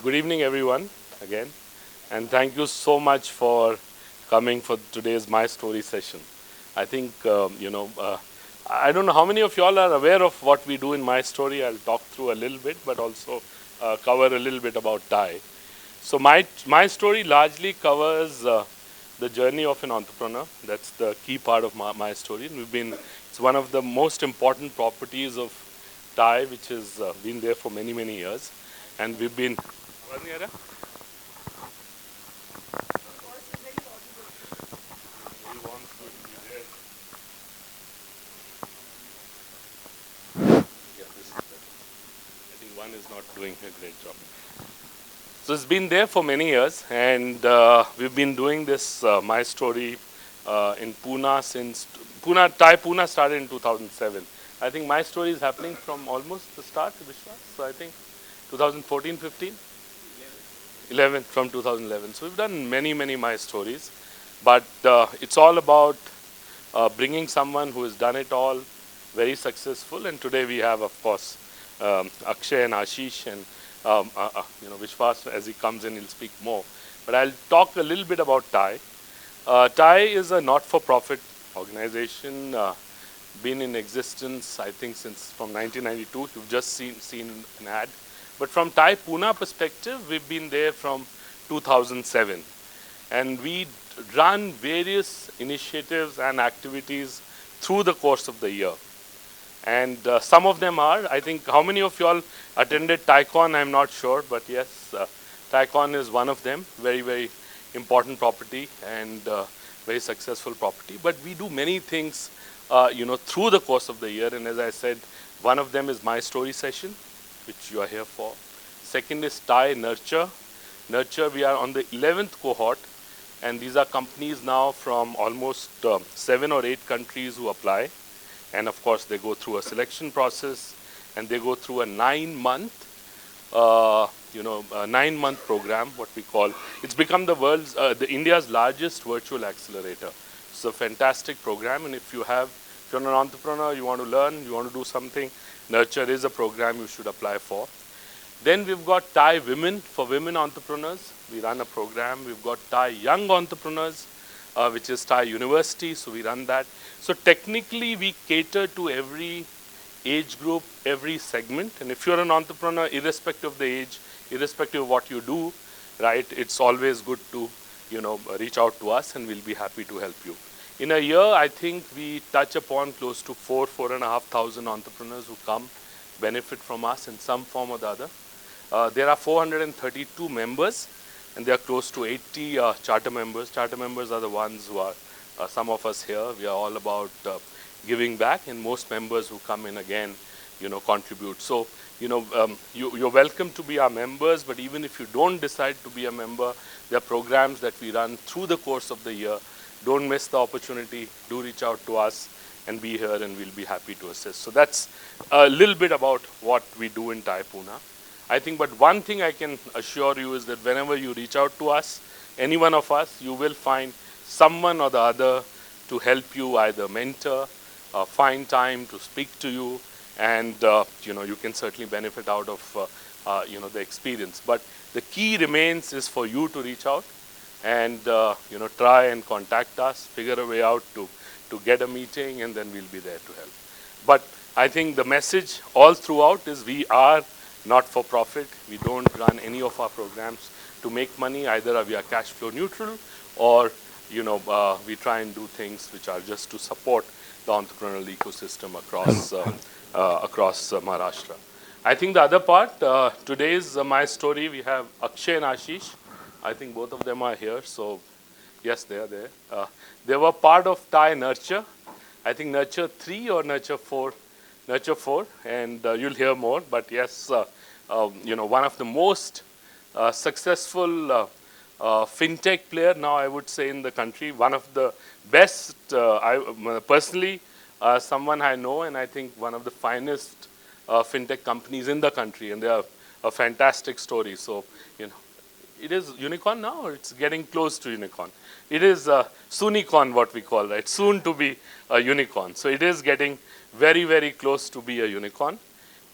good evening, everyone, again. And thank you so much for coming for today's My Story session. I think, I don't know how many of y'all are aware of what we do in My Story. I'll talk through a little bit, but also cover a little bit about TiE. So my story largely covers the journey of an entrepreneur. That's the key part of my story. And it's one of the most important properties of TiE, which has been there for many, many years. And we've been. I think one is not doing a great job. So it's been there for many years, and we've been doing this My Story in Pune since TiE started in 2007. I think My Story is happening from almost the start, Vishwas. So I think 2014, 15? 11 from 2011. So we've done many, many My Stories, but it's all about bringing someone who has done it all, very successful. And today we have, of course, Akshay and Ashish and Vishwas. As he comes in, he'll speak more. But I'll talk a little bit about TiE. TiE is a not-for-profit organization, been in existence, I think, since from 1992. You've just seen an ad. But from TiE Pune perspective, we've been there from 2007. And we run various initiatives and activities through the course of the year. And some of them are, I think, how many of you all attended TiECon? I'm not sure, but yes, TiECon is one of them. Very, very important property and very successful property. But we do many things, through the course of the year. And as I said, one of them is My Story session, which you are here for. Second is TiE Nurture. Nurture, we are on the 11th cohort. And these are companies now from almost 7 or 8 countries who apply. And of course, they go through a selection process, and they go through a 9-month, program, what we call. It's become the India's largest virtual accelerator. It's a fantastic program, and if you're an entrepreneur, you want to learn, you want to do something, Nurture is a program you should apply for. Then we've got TiE Women for women entrepreneurs. We run a program. We've got TiE Young Entrepreneurs, which is TiE University, so we run that. So technically, we cater to every age group, every segment. And if you're an entrepreneur, irrespective of the age, irrespective of what you do, right, it's always good to, reach out to us, and we'll be happy to help you. In a year, I think we touch upon close to 4,500 entrepreneurs who come, benefit from us in some form or the other. There are 432 members, and there are close to 80 charter members. Charter members are the ones who are some of us here. We are all about giving back, and most members who come in again, contribute. So, you're welcome to be our members, but even if you don't decide to be a member, there are programs that we run through the course of the year. Don't miss the opportunity. Do reach out to us and be here, and we'll be happy to assist. So that's a little bit about what we do in TiE Pune. I think, but one thing I can assure you is that whenever you reach out to us, any one of us, you will find someone or the other to help you, either mentor, find time to speak to you, and you can certainly benefit out of the experience. But the key remains is for you to reach out and try and contact us, figure a way out to get a meeting, and then we'll be there to help. But I think the message all throughout is we are not for profit. We don't run any of our programs to make money. Either we are cash flow neutral, or we try and do things which are just to support the entrepreneurial ecosystem across Maharashtra. I think the other part, today's My Story, we have Akshay and Ashish. I think both of them are here. So yes, they are there. They were part of TiE Nurture. I think Nurture 3 or Nurture 4. Nurture 4, and you'll hear more. But yes, one of the most successful fintech player now, I would say, in the country. One of the best, personally, someone I know, and I think one of the finest fintech companies in the country, and they are a fantastic story. So, it is unicorn now, or it's getting close to unicorn. It is soonicorn, what we call, right? Soon to be a unicorn. So it is getting very, very close to be a unicorn.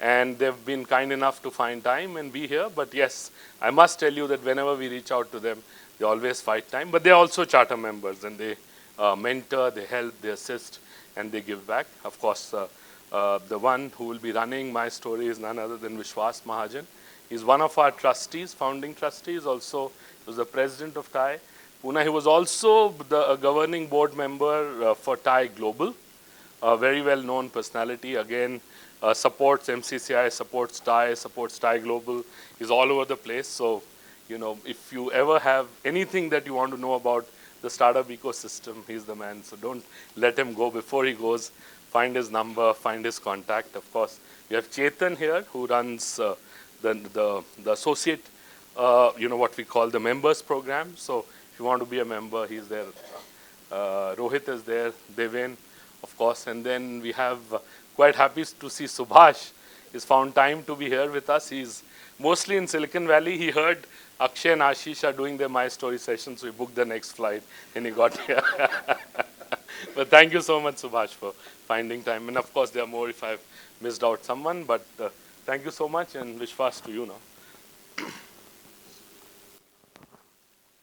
and they've been kind enough to find time and be here. But yes, I must tell you that whenever we reach out to them, they always find time. But they're also charter members, and they mentor, they help, they assist, and they give back. Of course, the one who will be running my story is none other than Vishwas Mahajan. He's one of our trustees, founding trustees. Also, he was the president of TiE Pune. He was also the governing board member for TiE Global. A very well-known personality. Again, supports MCCI, supports TiE Global. He's all over the place. So, you know, if you ever have anything that you want to know about the startup ecosystem, he's the man. So don't let him go before he goes. Find his number, find his contact. Of course, we have Chetan here, who runs the associate, what we call the members program. So if you want to be a member, he's there. Rohit is there, Devin, of course. And then we have quite happy to see Subhash. He's found time to be here with us. He's mostly in Silicon Valley. He heard Akshay and Ashish are doing their My Story session, so he booked the next flight and he got here. But thank you so much, Subhash, for finding time. And of course, there are more if I've missed out someone. But thank you so much, and Vishwas to you now.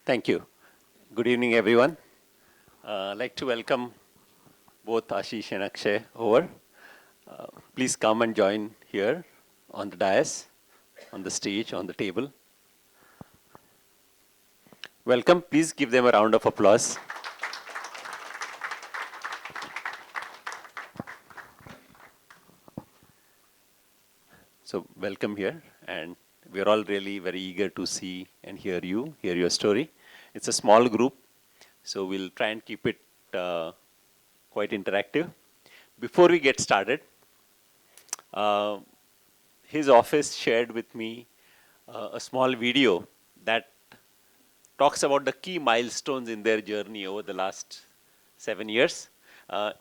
Thank you. Good evening, everyone. I'd like to welcome both Ashish and Akshay over. Please come and join here on the dais, on the stage, on the table. Welcome. Please give them a round of applause. So welcome here, and we're all really very eager to see and hear your story. It's a small group, so we'll try and keep it quite interactive. Before we get started, his office shared with me a small video that talks about the key milestones in their journey over the last 7 years. I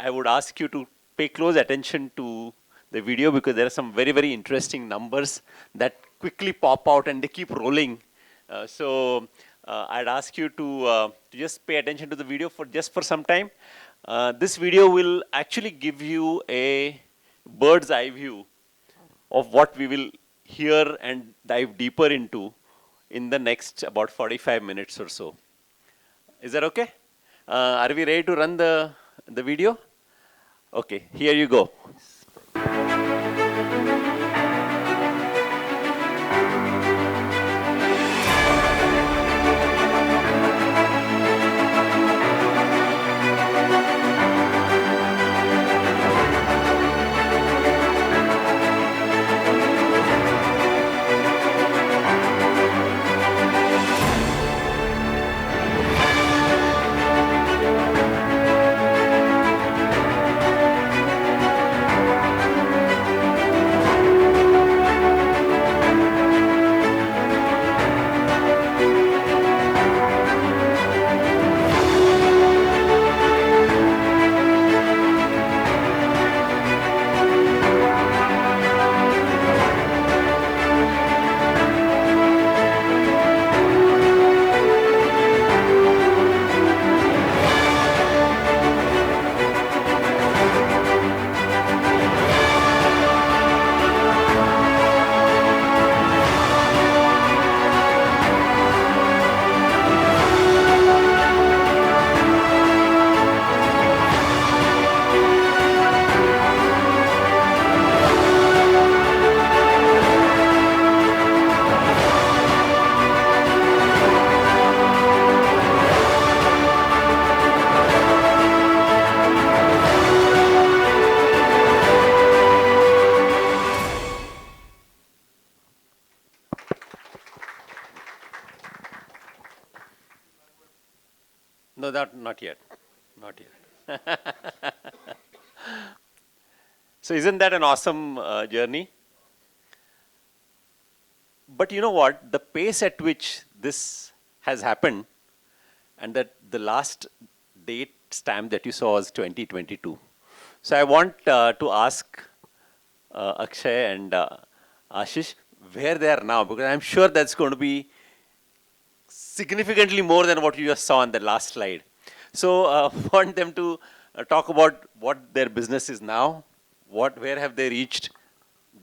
would ask you to pay close attention to the video because there are some very, very interesting numbers that quickly pop out and they keep rolling. I'd ask you to just pay attention to the video for some time. This video will actually give you a bird's eye view of what we will hear and dive deeper into in the next about 45 minutes or so. Is that okay? Are we ready to run the video? Okay, here you go. No, not yet. Not yet. So isn't that an awesome journey? But you know what? The pace at which this has happened, and that the last date stamp that you saw was 2022. So I want to ask Akshay and Ashish where they are now, because I'm sure that's going to be significantly more than what you just saw on the last slide. So I want them to talk about what their business is now, where have they reached,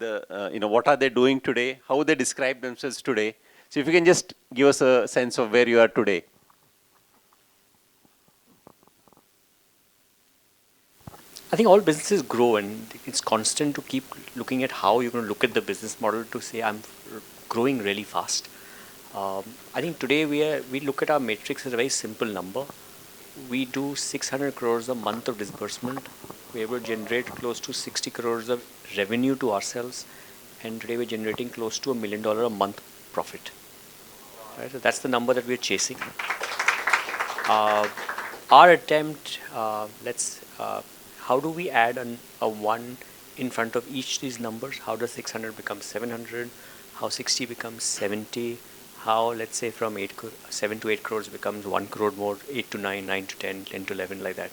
what are they doing today, how they describe themselves today. So if you can just give us a sense of where you are today. I think all businesses grow, and it's constant to keep looking at how you're going to look at the business model to say I'm growing really fast. I think today we look at our matrix as a very simple number. We do 600 crores a month of disbursement. We're able to generate close to 60 crores of revenue to ourselves, and today we're generating close to $1 million a month profit. Right? So that's the number that we're chasing. Our attempt, how do we add a 1 in front of each of these numbers? How does 600 become 700? How 60 becomes 70? How, let's say, from 7 to 8 crores becomes 1 crore more, 8 to 9, 9 to 10, 10 to 11, like that.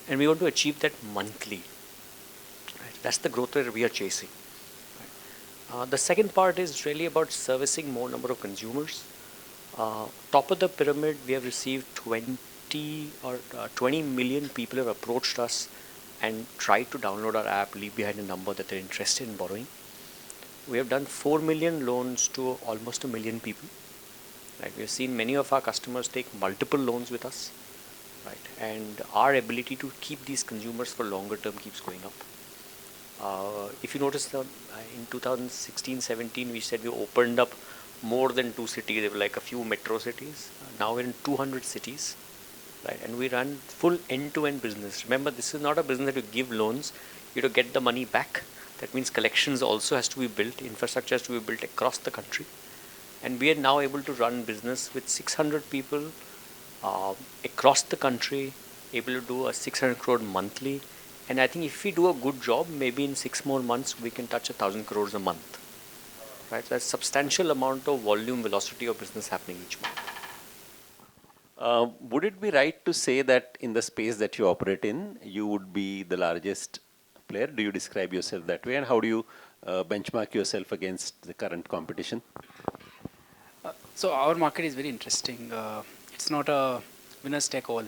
And we want to achieve that monthly. Right? That's the growth rate we are chasing. Right? The second part is really about servicing more number of consumers. Top of the pyramid, we have received 20 million people have approached us and tried to download our app, leave behind a number that they're interested in borrowing. We have done 4 million loans to almost 1 million people. Right? We have seen many of our customers take multiple loans with us. Right? And our ability to keep these consumers for longer term keeps going up. If you notice, in 2016-17, we said we opened up more than 2 cities. They were like a few metro cities. Now we're in 200 cities. Right? And we run full end-to-end business. Remember, this is not a business that you give loans, you have to get the money back. That means collections also has to be built, infrastructure has to be built across the country. And we are now able to run business with 600 people across the country, able to do a 600 crore monthly. And I think if we do a good job, maybe in 6 more months, we can touch 1,000 crores a month. Right? So that's substantial amount of volume, velocity of business happening each month. Would it be right to say that in the space that you operate in, you would be the largest player? Do you describe yourself that way? And how do you benchmark yourself against the current competition? So our market is very interesting. It's not a winner's take all.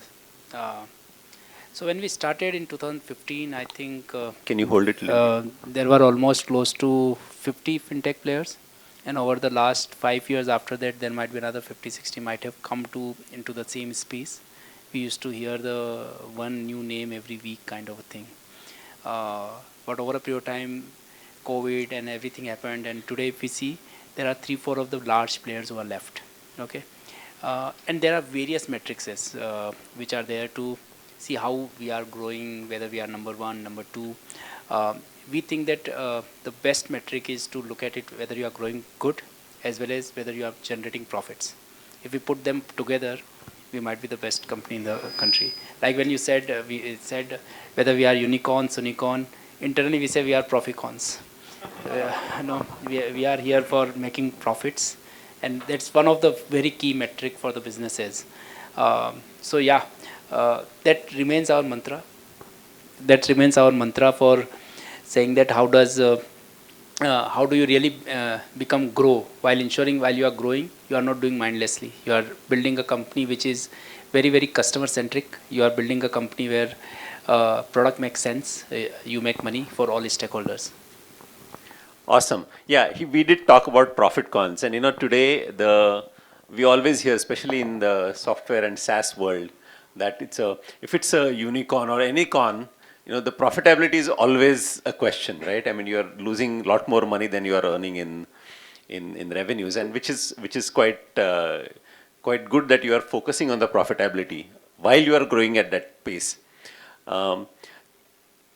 So when we started in 2015, I think can you hold it? There were almost close to 50 fintech players. And over the last 5 years after that, there might be another 50, 60 might have come into the same space. We used to hear the one new name every week kind of a thing. But over a period of time, COVID and everything happened. And today, if we see, there are 3, 4 of the large players who are left. Okay, and there are various metrics which are there to see how we are growing, whether we are number 1, number 2. We think that the best metric is to look at it whether you are growing good as well as whether you are generating profits. If we put them together, we might be the best company in the country. Like when you said, we said whether we are unicorns, unicorn, internally we say we are proficons. No, we are here for making profits, and that's one of the very key metric for the businesses. So yeah, that remains our mantra. That remains our mantra for saying that how do you really grow while ensuring while you are growing, you are not doing mindlessly. You are building a company which is very, very customer centric. You are building a company where product makes sense. You make money for all stakeholders. Awesome. Yeah, we did talk about profit cons, and today we always hear, especially in the software and SaaS world, that if it's a unicorn or any con, the profitability is always a question, right? I mean, you are losing a lot more money than you are earning in revenues, and which is quite good that you are focusing on the profitability while you are growing at that pace.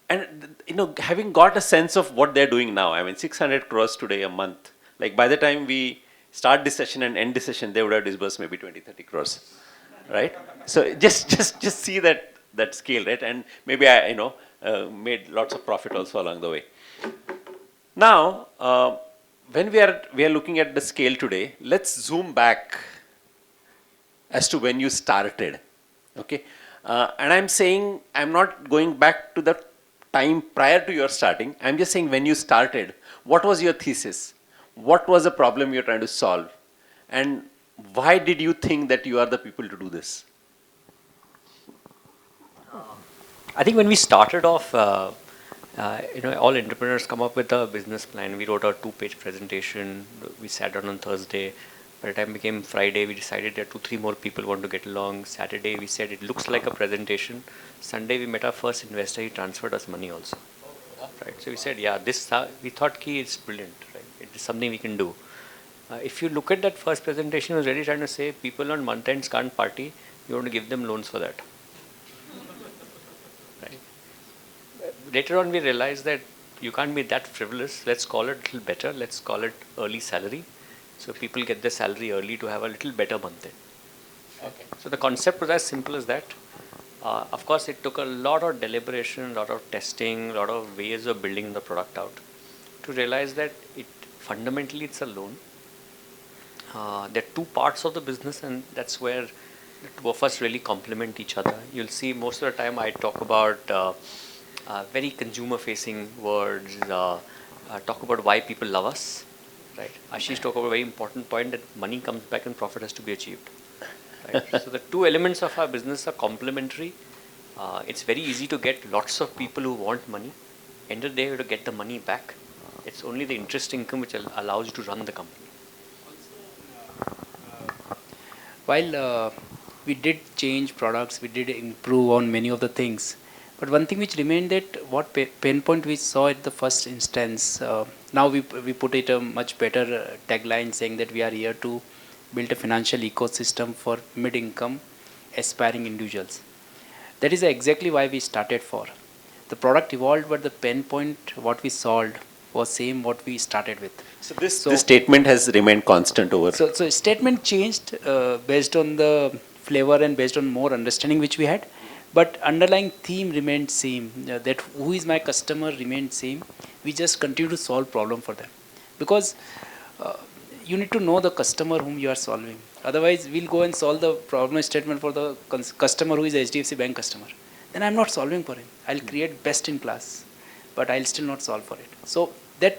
And having got a sense of what they're doing now, I mean, 600 crores today a month. Like by the time we start this session and end this session, they would have disbursed maybe 20, 30 crores, right? So just see that scale, right? And maybe I made lots of profit also along the way. Now, when we are looking at the scale today, let's zoom back as to when you started, okay? And I'm saying I'm not going back to the time prior to your starting. I'm just saying when you started, what was your thesis? What was the problem you're trying to solve? And why did you think that you are the people to do this? I think when we started off, all entrepreneurs come up with a business plan. We wrote a 2-page presentation. We sat down on Thursday. By the time it became Friday, we decided that 2-3 more people want to get along. Saturday, we said it looks like a presentation. Sunday, we met our first investor. He transferred us money also. Right. So we said, yeah, this we thought key is brilliant. Right. It is something we can do. If you look at that first presentation, I was really trying to say people on month ends can't party. You want to give them loans for that. Right. Later on, we realized that you can't be that frivolous. Let's call it a little better. Let's call it early salary. So people get their salary early to have a little better month end. Okay. So the concept was as simple as that. Of course, it took a lot of deliberation, a lot of testing, a lot of ways of building the product out to realize that fundamentally it's a loan. There are two parts of the business, and that's where the two of us really complement each other. You'll see most of the time I talk about very consumer-facing words, talk about why people love us. Right. Ashish talked about a very important point that money comes back and profit has to be achieved. Right. So the two elements of our business are complementary. It's very easy to get lots of people who want money. End of the day, you have to get the money back. It's only the interest income which allows you to run the company. While we did change products, we did improve on many of the things. But one thing which remained, that what pain point we saw at the first instance, now we put it a much better tagline saying that we are here to build a financial ecosystem for mid-income aspiring individuals. That is exactly why we started for. The product evolved, but the pain point, what we solved, was same what we started with. So this statement has remained constant over. So statement changed based on the flavor and based on more understanding which we had. But underlying theme remained same, that who is my customer remained same. We just continue to solve problem for them. Because you need to know the customer whom you are solving. Otherwise, we'll go and solve the problem statement for the customer who is HDFC Bank customer. Then I'm not solving for him. I'll create best in class, but I'll still not solve for it. So that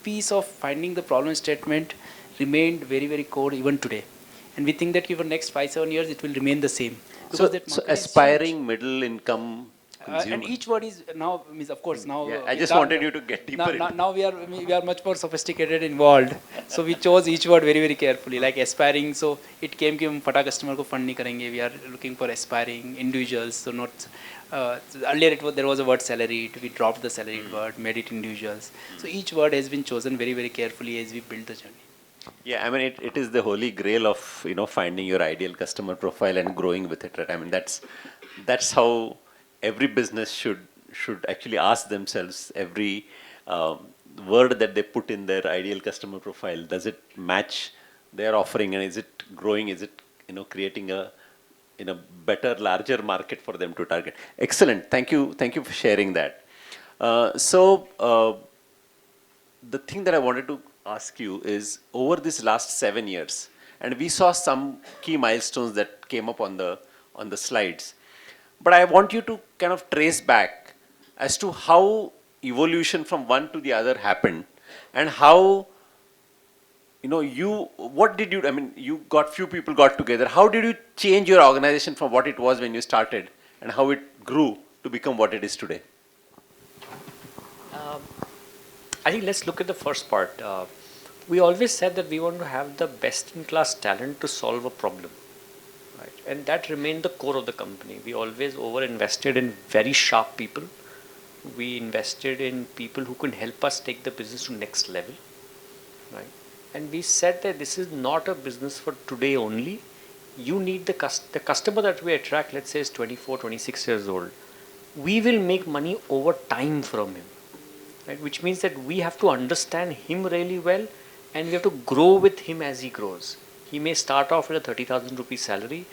piece of finding the problem statement remained very, very core even today. And we think that even next 5-7 years, it will remain the same. So aspiring middle income consumer. And each word is now, means of course now. Yeah, I just wanted you to get deeper. Now we are much more sophisticated involved. So we chose each word very, very carefully. Like aspiring, so it came कि हम फटा customer को fund नहीं करेंगे. We are looking for aspiring individuals. So not earlier there was a word salaried. We dropped the salaried word, made it individuals. So each word has been chosen very, very carefully as we build the journey. Yeah, I mean it is the holy grail of finding your ideal customer profile and growing with it, right? I mean that's how every business should actually ask themselves every word that they put in their ideal customer profile. Does it match their offering, and is it growing? Is it creating a better, larger market for them to target? Excellent. Thank you for sharing that. So the thing that I wanted to ask you is, over this last 7 years, and we saw some key milestones that came up on the slides, but I want you to kind of trace back as to how evolution from one to the other happened, and how what did you, I mean, few people got together. How did you change your organization from what it was when you started, and how it grew to become what it is today? I think let's look at the first part. We always said that we want to have the best-in-class talent to solve a problem, right? And that remained the core of the company. We always over-invested in very sharp people. We invested in people who can help us take the business to next level, right? And we said that this is not a business for today only. You need the customer that we attract, let's say is 24, 26 years old. We will make money over time from him. Right? Which means that we have to understand him really well, and we have to grow with him as he grows. He may start off with a 30,000 rupee salary,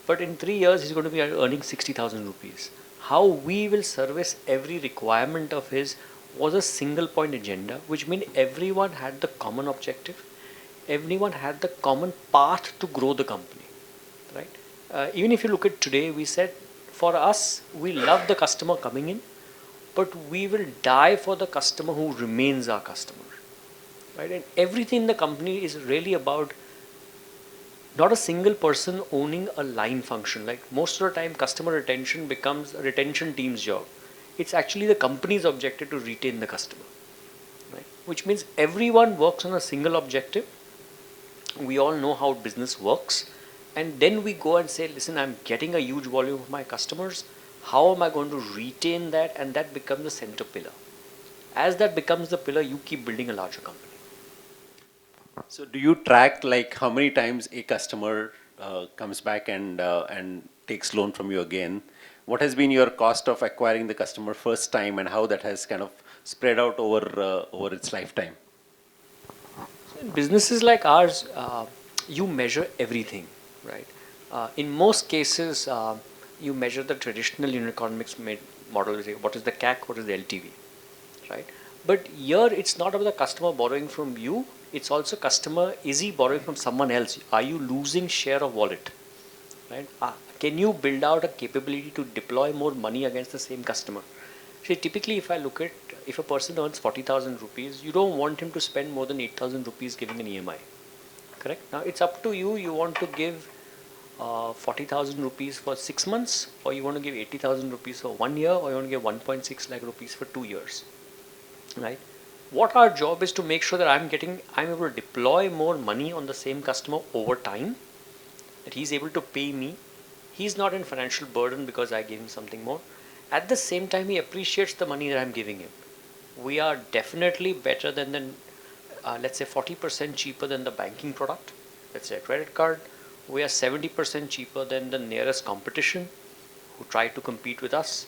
but in 3 years he's going to be earning 60,000 rupees. How we will service every requirement of his was a single point agenda, which meant everyone had the common objective, everyone had the common path to grow the company. Right? Even if you look at today, we said for us, we love the customer coming in, but we will die for the customer who remains our customer, right? And everything in the company is really about not a single person owning a line function. Like most of the time, customer retention becomes a retention team's job. It's actually the company's objective to retain the customer, right? Which means everyone works on a single objective. We all know how business works, and then we go and say, listen, I'm getting a huge volume of my customers. How am I going to retain that? And that becomes the center pillar. As that becomes the pillar, you keep building a larger company. So do you track like how many times a customer comes back and takes loan from you again? What has been your cost of acquiring the customer first time, and how that has kind of spread out over its lifetime? So in businesses like ours, you measure everything, right? In most cases, you measure the traditional unit economics model. What is the CAC? What is the LTV, right? But here it's not about the customer borrowing from you. It's also customer, is he borrowing from someone else? Are you losing share of wallet, right? Can you build out a capability to deploy more money against the same customer? See, typically if I look at, if a person earns 40,000 rupees, you don't want him to spend more than 8,000 rupees giving an EMI, correct? Now it's up to you. You want to give 40,000 rupees for 6 months, or you want to give 80,000 rupees for 1 year, or you want to give 1.6 lakh rupees for 2 years, right? What our job is to make sure that I'm able to deploy more money on the same customer over time, that he's able to pay me. He's not in financial burden because I gave him something more. At the same time, he appreciates the money that I'm giving him. We are definitely better than let's say 40% cheaper than the banking product, let's say a credit card. We are 70% cheaper than the nearest competition who try to compete with us.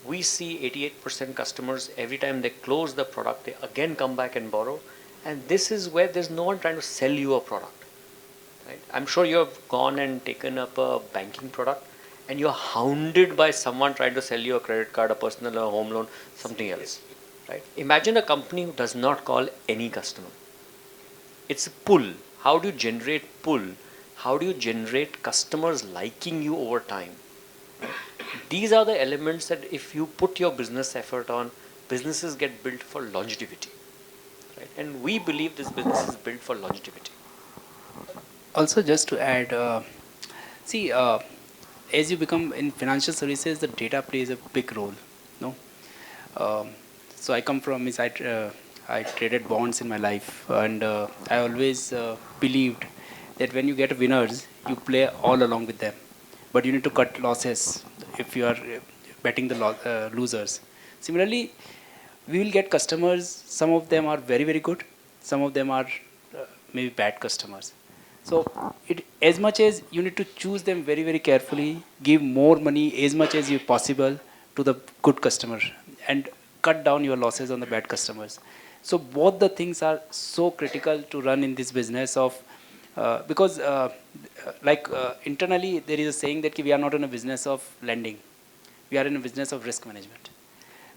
We see 88% customers, every time they close the product, they again come back and borrow. And this is where there's no one trying to sell you a product, right? I'm sure you have gone and taken up a banking product and you're hounded by someone trying to sell you a credit card, a personal or home loan, something else, right? Imagine a company who does not call any customer. It's a pull. How do you generate pull? How do you generate customers liking you over time? These are the elements that if you put your business effort on, businesses get built for longevity, right? And we believe this business is built for longevity. Also, just to add, see, as you become in financial services, the data plays a big role. No, so I come from I traded bonds in my life, and I always believed that when you get winners, you play all along with them, but you need to cut losses if you are betting the losers. Similarly, we will get customers. Some of them are very, very good. Some of them are maybe bad customers. So as much as you need to choose them very, very carefully, give more money as much as you possible to the good customer, and cut down your losses on the bad customers. So both the things are so critical to run in this business of because internally there is a saying that we are not in a business of lending, we are in a business of risk management.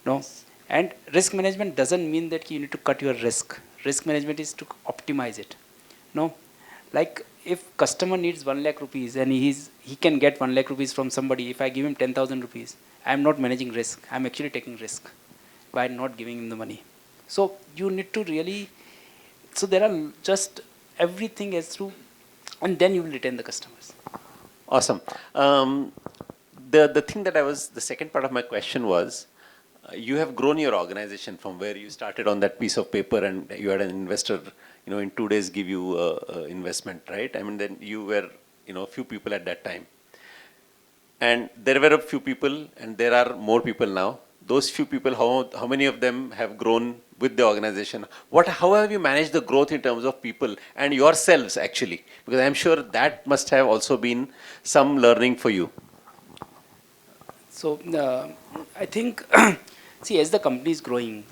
No, and risk management doesn't mean that you need to cut your risk. Risk management is to optimize it. No, like if customer needs 1 lakh rupees and he can get 1 lakh rupees from somebody, if I give him 10,000 rupees, I am not managing risk. I am actually taking risk by not giving him the money. So you need to really, so there are just everything is through, and then you will retain the customers. Awesome. The thing that the second part of my question was, you have grown your organization from where you started on that piece of paper, and you had an investor, in 2 days give you investment, right? I mean, then you were, a few people at that time. And there were a few people, and there are more people now. Those few people, how many of them have grown with the organization? How have you managed the growth in terms of people and yourselves actually? Because I'm sure that must have also been some learning for you. So I think, see, as the company is growing,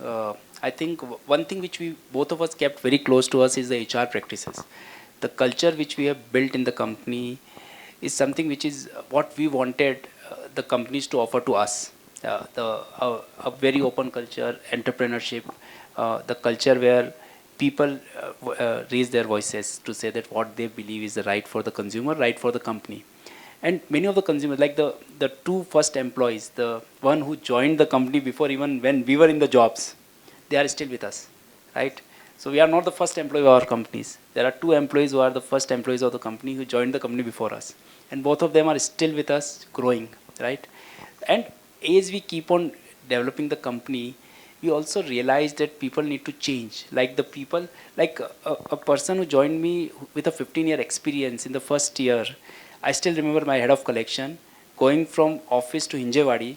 I think one thing which both of us kept very close to us is the HR practices. The culture which we have built in the company is something which is what we wanted the companies to offer to us. A very open culture, entrepreneurship, the culture where people raise their voices to say that what they believe is the right for the consumer, right for the company. And many of the consumers, like the two first employees, the one who joined the company before even when we were in the jobs, they are still with us, right? So we are not the first employee of our companies. There are two employees who are the first employees of the company who joined the company before us. And both of them are still with us, growing, right? And as we keep on developing the company, we also realized that people need to change. Like the people, like a person who joined me with a 15-year experience in the first year, I still remember my head of collection going from office to Hinjewadi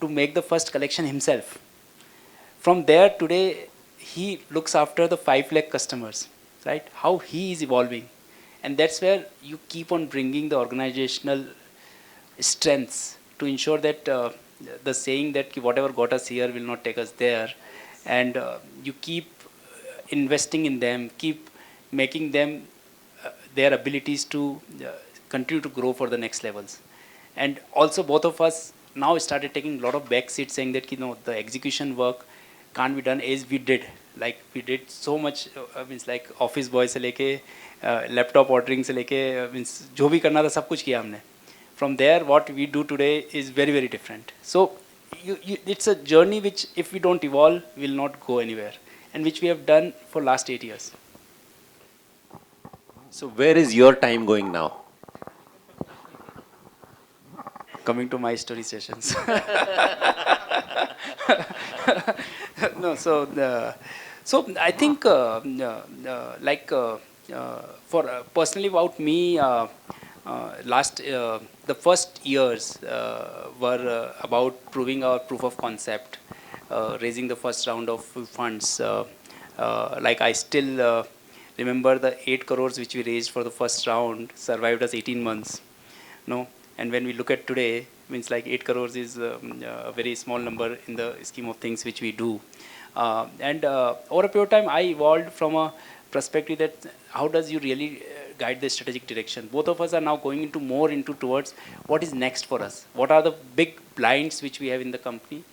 to make the first collection himself. From there today, he looks after the 5 lakh customers, right? How he is evolving. And that's where you keep on bringing the organizational strengths to ensure that the saying that whatever got us here will not take us there. And you keep investing in them, keep making them their abilities to continue to grow for the next levels. And also both of us now started taking a lot of back seats saying that the execution work can't be done as we did. Like we did so much, means like office boy से लेके laptop ordering से लेके means जो भी करना था सब कुछ किया हमने. From there, what we do today is very, very different. So it's a journey which, if we don't evolve, will not go anywhere, and which we have done for last 8 years. So where is your time going now? Coming to my story sessions. No, so I think for personally about me, the first years were about proving our proof of concept, raising the first round of funds. Like I still remember the 8 crores which we raised for the first round survived us 18 months. No, and when we look at today, means like 8 crores is a very small number in the scheme of things which we do. And over a period of time, I evolved from a perspective that how does you really guide the strategic direction. Both of us are now going into more into towards what is next for us. What are the big blinds which we have in the company?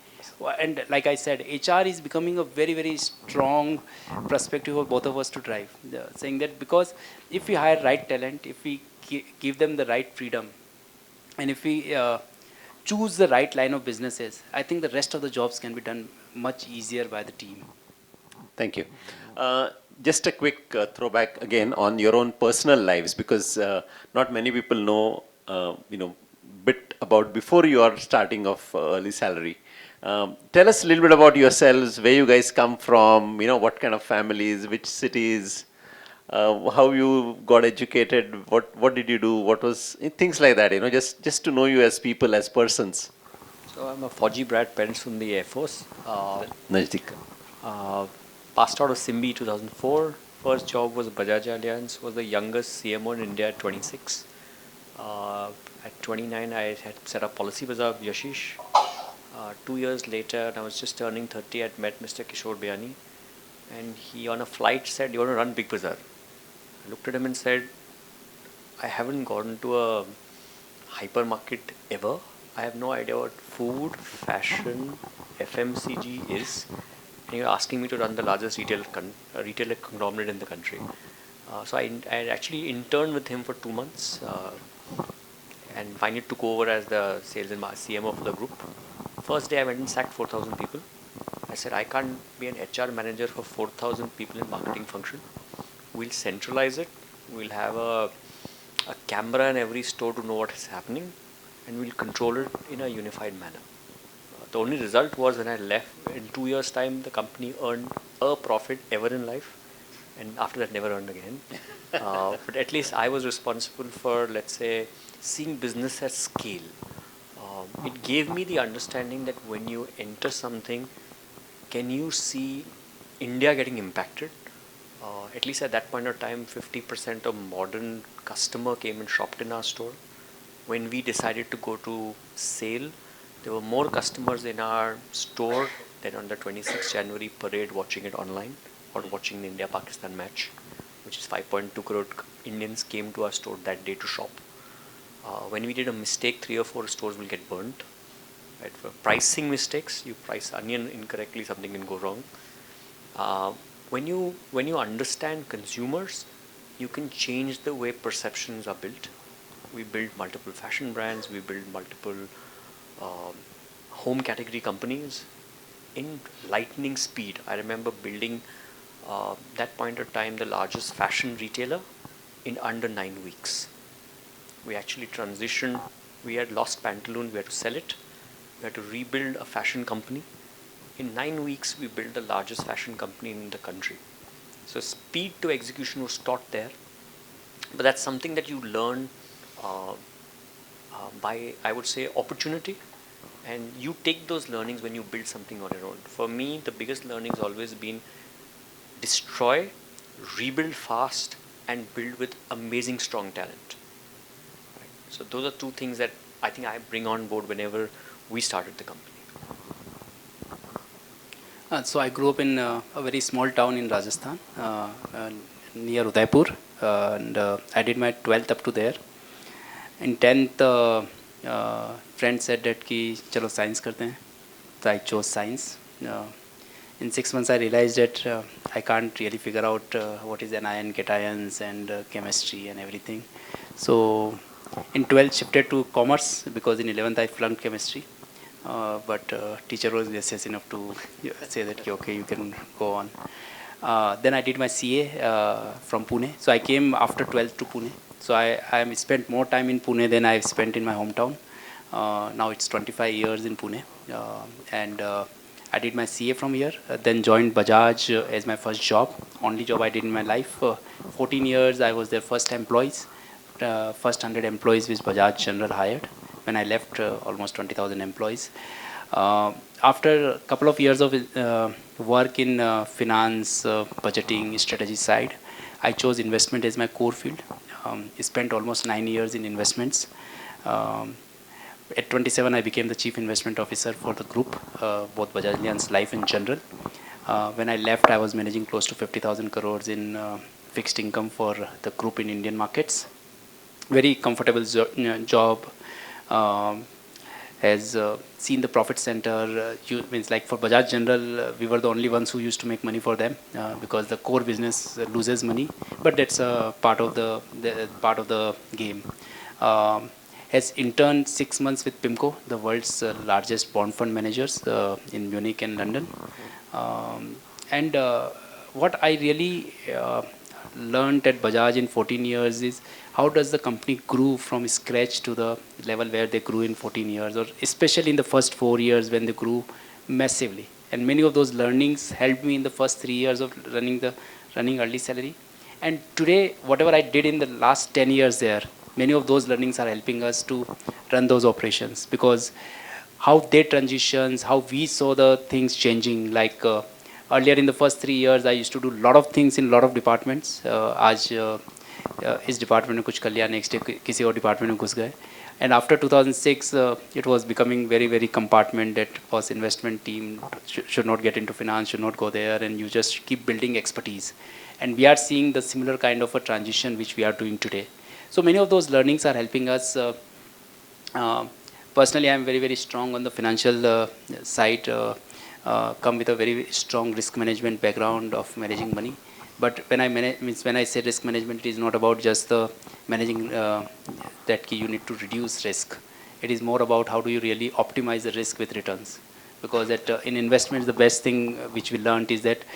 And like I said, HR is becoming a very, very strong perspective for both of us to drive. Saying that because if we hire right talent, if we give them the right freedom, and if we choose the right line of businesses, I think the rest of the jobs can be done much easier by the team. Thank you. Just a quick throwback again on your own personal lives, because not many people know, bit about before you are starting off early salary. Tell us a little bit about yourselves, where you guys come from, what kind of families, which cities, how you got educated, what did you do, what was, things like that, just to know you as people, as persons. So I'm a Fauji brat, parents from the Air Force. Najdik. Passed out of Simbi 2004. First job was Bajaj Allianz. Was the youngest CMO in India at 26. At 29, I had set up Policy Bazaar with Ashish. 2 years later, and I was just turning 30, I'd met Mr. Kishore Bayani. And he on a flight said, "You want to run Big Bazaar?" I looked at him and said, "I haven't gone to a hypermarket ever. I have no idea what food, fashion, FMCG is. And you're asking me to run the largest retailer conglomerate in the country." So I actually interned with him for 2 months and finally took over as the sales and CMO for the group. First day I went and sacked 4,000 people. I said, I can't be an HR manager for 4,000 people in marketing function. We'll centralize it. We'll have a camera in every store to know what is happening, and we'll control it in a unified manner. The only result was when I left, in 2 years' time, the company earned a profit ever in life, and after that never earned again. But at least I was responsible for, let's say, seeing business at scale. It gave me the understanding that when you enter something, can you see India getting impacted? At least at that point of time, 50% of modern customer came and shopped in our store. When we decided to go to sale, there were more customers in our store than on the 26th January parade watching it online or watching the India-Pakistan match, which is 5.2 crore Indians came to our store that day to shop. When we did a mistake, 3 or 4 stores will get burnt. Right? For pricing mistakes, you price onion incorrectly, something can go wrong. When you understand consumers, you can change the way perceptions are built. We built multiple fashion brands, we built multiple home category companies in lightning speed. I remember building that point of time the largest fashion retailer in under 9 weeks. We actually transitioned. We had lost Pantaloon, we had to sell it. We had to rebuild a fashion company. In 9 weeks, we built the largest fashion company in the country. So speed to execution was taught there, but that's something that you learn uh, by, I would say, opportunity, and you take those learnings when you build something on your own. For me, the biggest learning has always been destroy, rebuild fast, and build with amazing strong talent. Right? So those are two things that I think I bring on board whenever we started the company. So I grew up in a very small town in Rajasthan, near Udaipur, and I did my 12th up to there. In 10th, friend said that कि चलो science करते हैं. So I chose science. In 6 months, I realized that I can't really figure out what is anion, cations, and chemistry and everything. So in 12th, shifted to commerce because in 11th I flunked chemistry. But teacher was gracious enough to say that okay, you can go on. Then I did my CA from Pune. So I came after 12th to Pune. So I spent more time in Pune than I've spent in my hometown. Now it's 25 years in Pune, and I did my CA from here. Then joined Bajaj as my first job, only job I did in my life. 14 years I was their first employees. First 100 employees which Bajaj General hired. When I left, almost 20,000 employees. After a couple of years of work in finance, budgeting, strategy side, I chose investment as my core field. Spent almost 9 years in investments. At 27, I became the chief investment officer for the group, both Bajaj Allianz Life and General. When I left, I was managing close to 50,000 crores in fixed income for the group in Indian markets. Very comfortable job. Has seen the profit center. Means like for Bajaj General, we were the only ones who used to make money for them because the core business loses money, but that's part of the game. Has interned 6 months with PIMCO, the world's largest bond fund managers in Munich and London. And what I really learned at Bajaj in 14 years is how does the company grew from scratch to the level where they grew in 14 years, or especially in the first 4 years when they grew massively. And many of those learnings helped me in the first 3 years of running early salary. And today, whatever I did in the last 10 years there, many of those learnings are helping us to run those operations, because how they transitions, how we saw the things changing. Like earlier in the first 3 years, I used to do a lot of things in a lot of departments. आज इस department में कुछ कर लिया, next day किसी और department में घुस गए. And after 2006, it was becoming very, very compartment that was investment team should not get into finance, should not go there, and you just keep building expertise. And we are seeing the similar kind of a transition which we are doing today. So many of those learnings are helping us. Personally, I am very, very strong on the financial side, come with a very strong risk management background of managing money. But when I say risk management, it is not about just the managing that you need to reduce risk. It is more about how do you really optimize the risk with returns. Because in investments, the best thing which we learned is that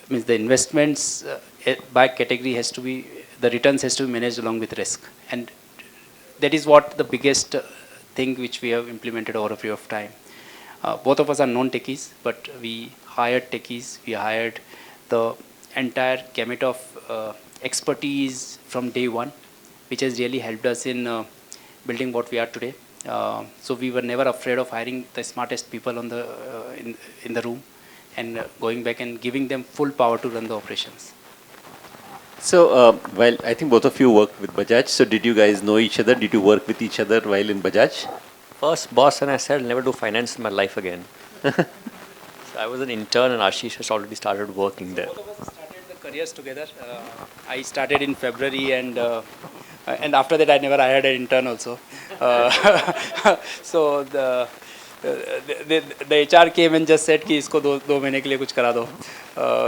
the investments by category the returns has to be managed along with risk. And that is what the biggest thing which we have implemented over a period of time. Both of us are non-techies, but we hired techies. We hired the entire gamut of expertise from day one, which has really helped us in building what we are today. So we were never afraid of hiring the smartest people in the room and going back and giving them full power to run the operations. So, while I think both of you worked with Bajaj, so did you guys know each other? Did you work with each other while in Bajaj? First boss and I said I'll never do finance in my life again. So I was an intern and Ashish has already started working there. Both of us started the careers together. I started in February, and after that I never hired an intern also. So the HR came and just said कि इसको दो महीने के लिए कुछ करा दो.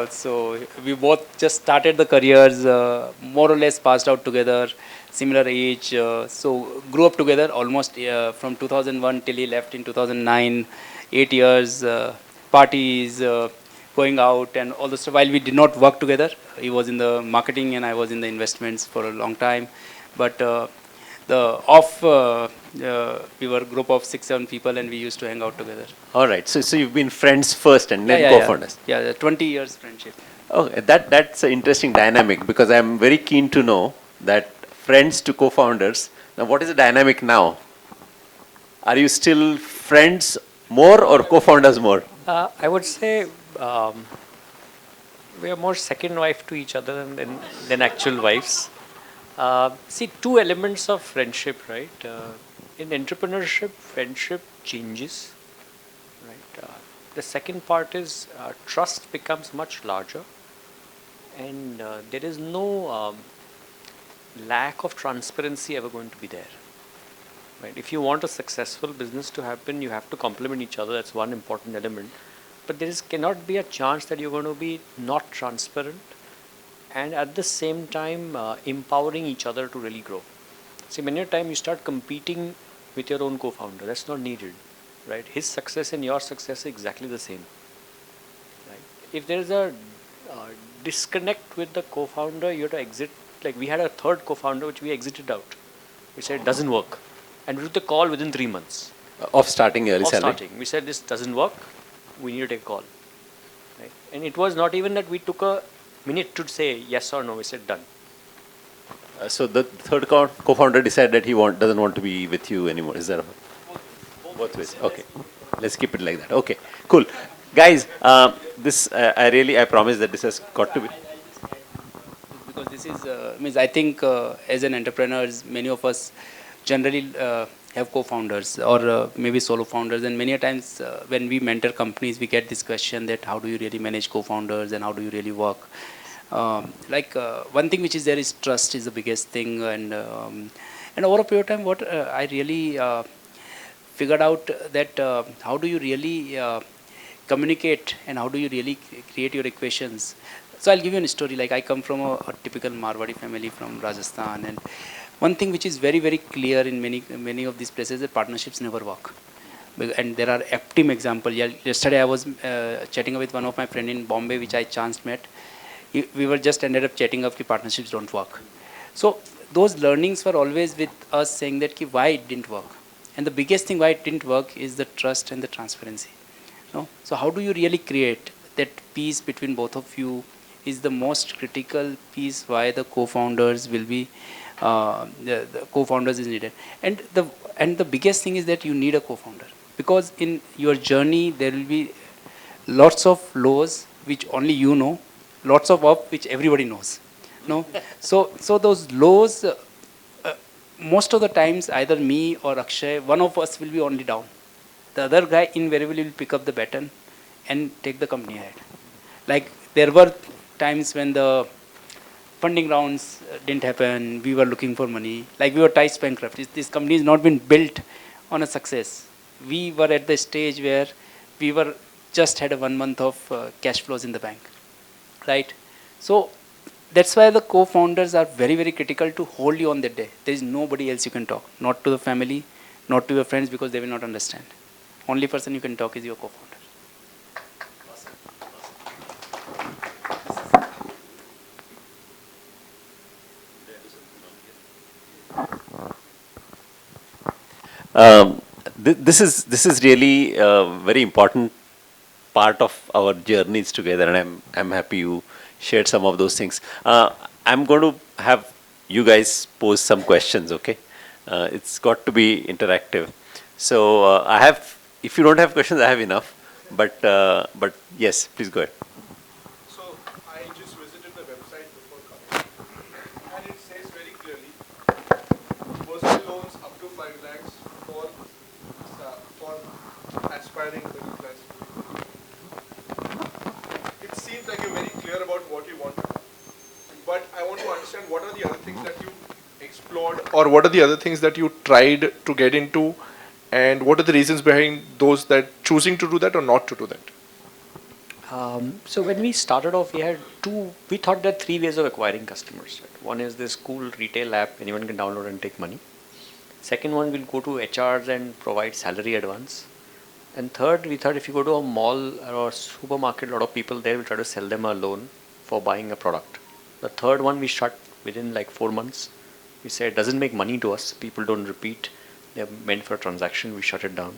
So we both just started the careers, more or less passed out together, similar age. So grew up together almost from 2001 till he left in 2009. 8 years, parties, going out and all the stuff. While we did not work together, he was in the marketing and I was in the investments for a long time. But we were a group of 6-7 people and we used to hang out together. All right. So you've been friends first and then Yeah, co-founders. yeah, 20 years friendship. Oh, that's an interesting dynamic because I'm very keen to know that friends to co-founders. Now, what is the dynamic now? Are you still friends more or co-founders more? I would say we are more second wife to each other than actual wives. See, two elements of friendship, right? In entrepreneurship, friendship changes, right? The second part is trust becomes much larger, and there is no lack of transparency ever going to be there. Right? If you want a successful business to happen, you have to complement each other. That's one important element. But cannot be a chance that you're going to be not transparent and at the same time empowering each other to really grow. See, many a time you start competing with your own co-founder. That's not needed, right? His success and your success is exactly the same. Right? If there is a disconnect with the co-founder, you have to exit. Like we had a third co-founder which we exited out. We said it doesn't work, and we took the call within 3 months Of starting early of salary? starting. We said this doesn't work. We need to take a call. Right? And it was not even that we took a minute to say yes or no. We said done. So the third co-founder decided that he doesn't want to be with you anymore. Is that both ways? Okay, let's keep it like that. Okay, cool, guys. I promise that this has got to be. Because this is, I think as an entrepreneurs, many of us generally have co-founders or maybe solo founders, and many a times when we mentor companies, we get this question that how do you really manage co-founders and how do you really work? One thing which is there is trust is the biggest thing, and over a period of time, what I really figured out that how do you really communicate and how do you really create your equations. So I'll give you a story. Like I come from a typical Marwadi family from Rajasthan, and one thing which is very, very clear in many of these places that partnerships never work. And there are optim examples. Yesterday I was chatting with one of my friend in Bombay, which I chanced met. We were just ended up chatting up that partnerships don't work. So those learnings were always with us saying that why it didn't work. And the biggest thing why it didn't work is the trust and the transparency. No? So how do you really create that peace between both of you is the most critical piece why the co-founders will be the co-founders is needed. And the biggest thing is that you need a co-founder, because in your journey there will be lots of lows which only you know, lots of up which everybody knows. No, so those lows most of the times either me or Akshay, one of us will be only down. The other guy invariably will pick up the baton and take the company ahead. Like there were times when the funding rounds didn't happen, we were looking for money, like we were TiE bankrupt. This company has not been built on a success. We were at the stage where we were just had a 1 month of cash flows in the bank, right? So that's why the co-founders are very, very critical to hold you on that day. There is nobody else you can talk, not to the family, not to your friends, because they will not understand. Only person you can talk is your co-founder. This is really a very important part of our journeys together, and I'm happy you shared some of those things. I'm going to have you guys pose some questions, okay? It's got to be interactive. So I have, if you don't have questions, I have enough. But yes, please go ahead. So I just visited the website before coming, and it says very clearly, personal loans up to 5 lakhs for aspiring middle class people. It seems like you're very clear about what you want to do, but I want to understand what are the other things that you explored, or what are the other things that you tried to get into, and what are the reasons behind those that choosing to do that or not to do that? So when we started off, we thought there are 3 ways of acquiring customers. Right? One is this cool retail app anyone can download and take money. Second one, we'll go to HRs and provide salary advance. And third, we thought if you go to a mall or supermarket, a lot of people there will try to sell them a loan for buying a product. The third one we shut within like 4 months We said it doesn't make money to us. People don't repeat. They're meant for a transaction. We shut it down.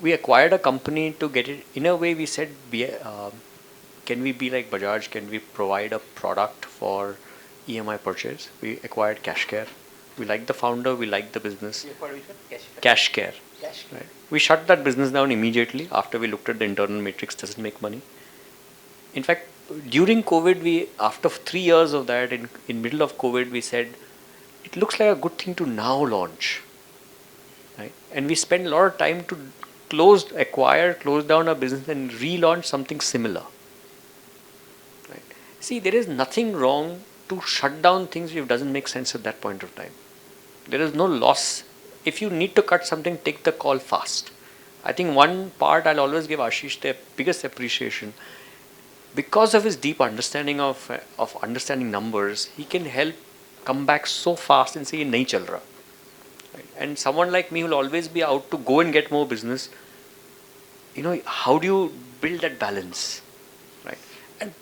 We acquired a company to get it. In a way, we said, can we be like Bajaj? Can we provide a product for EMI purchase? We acquired Cashcare. We liked the founder. We liked the business. Cashcare. Right. We shut that business down immediately after we looked at the internal matrix. Doesn't make money. In fact, during COVID, after 3 years of that, in middle of COVID, we said, it looks like a good thing to now launch. Right? And we spent a lot of time to close down our business and relaunch something similar. Right? See, there is nothing wrong to shut down things if it doesn't make sense at that point of time. There is no loss. If you need to cut something, take the call fast. I think one part I'll always give Ashish the biggest appreciation. Because of his deep understanding of understanding numbers, he can help come back so fast and say, nahi chal raha. Right? And someone like me will always be out to go and get more business. How do you build that balance? Right?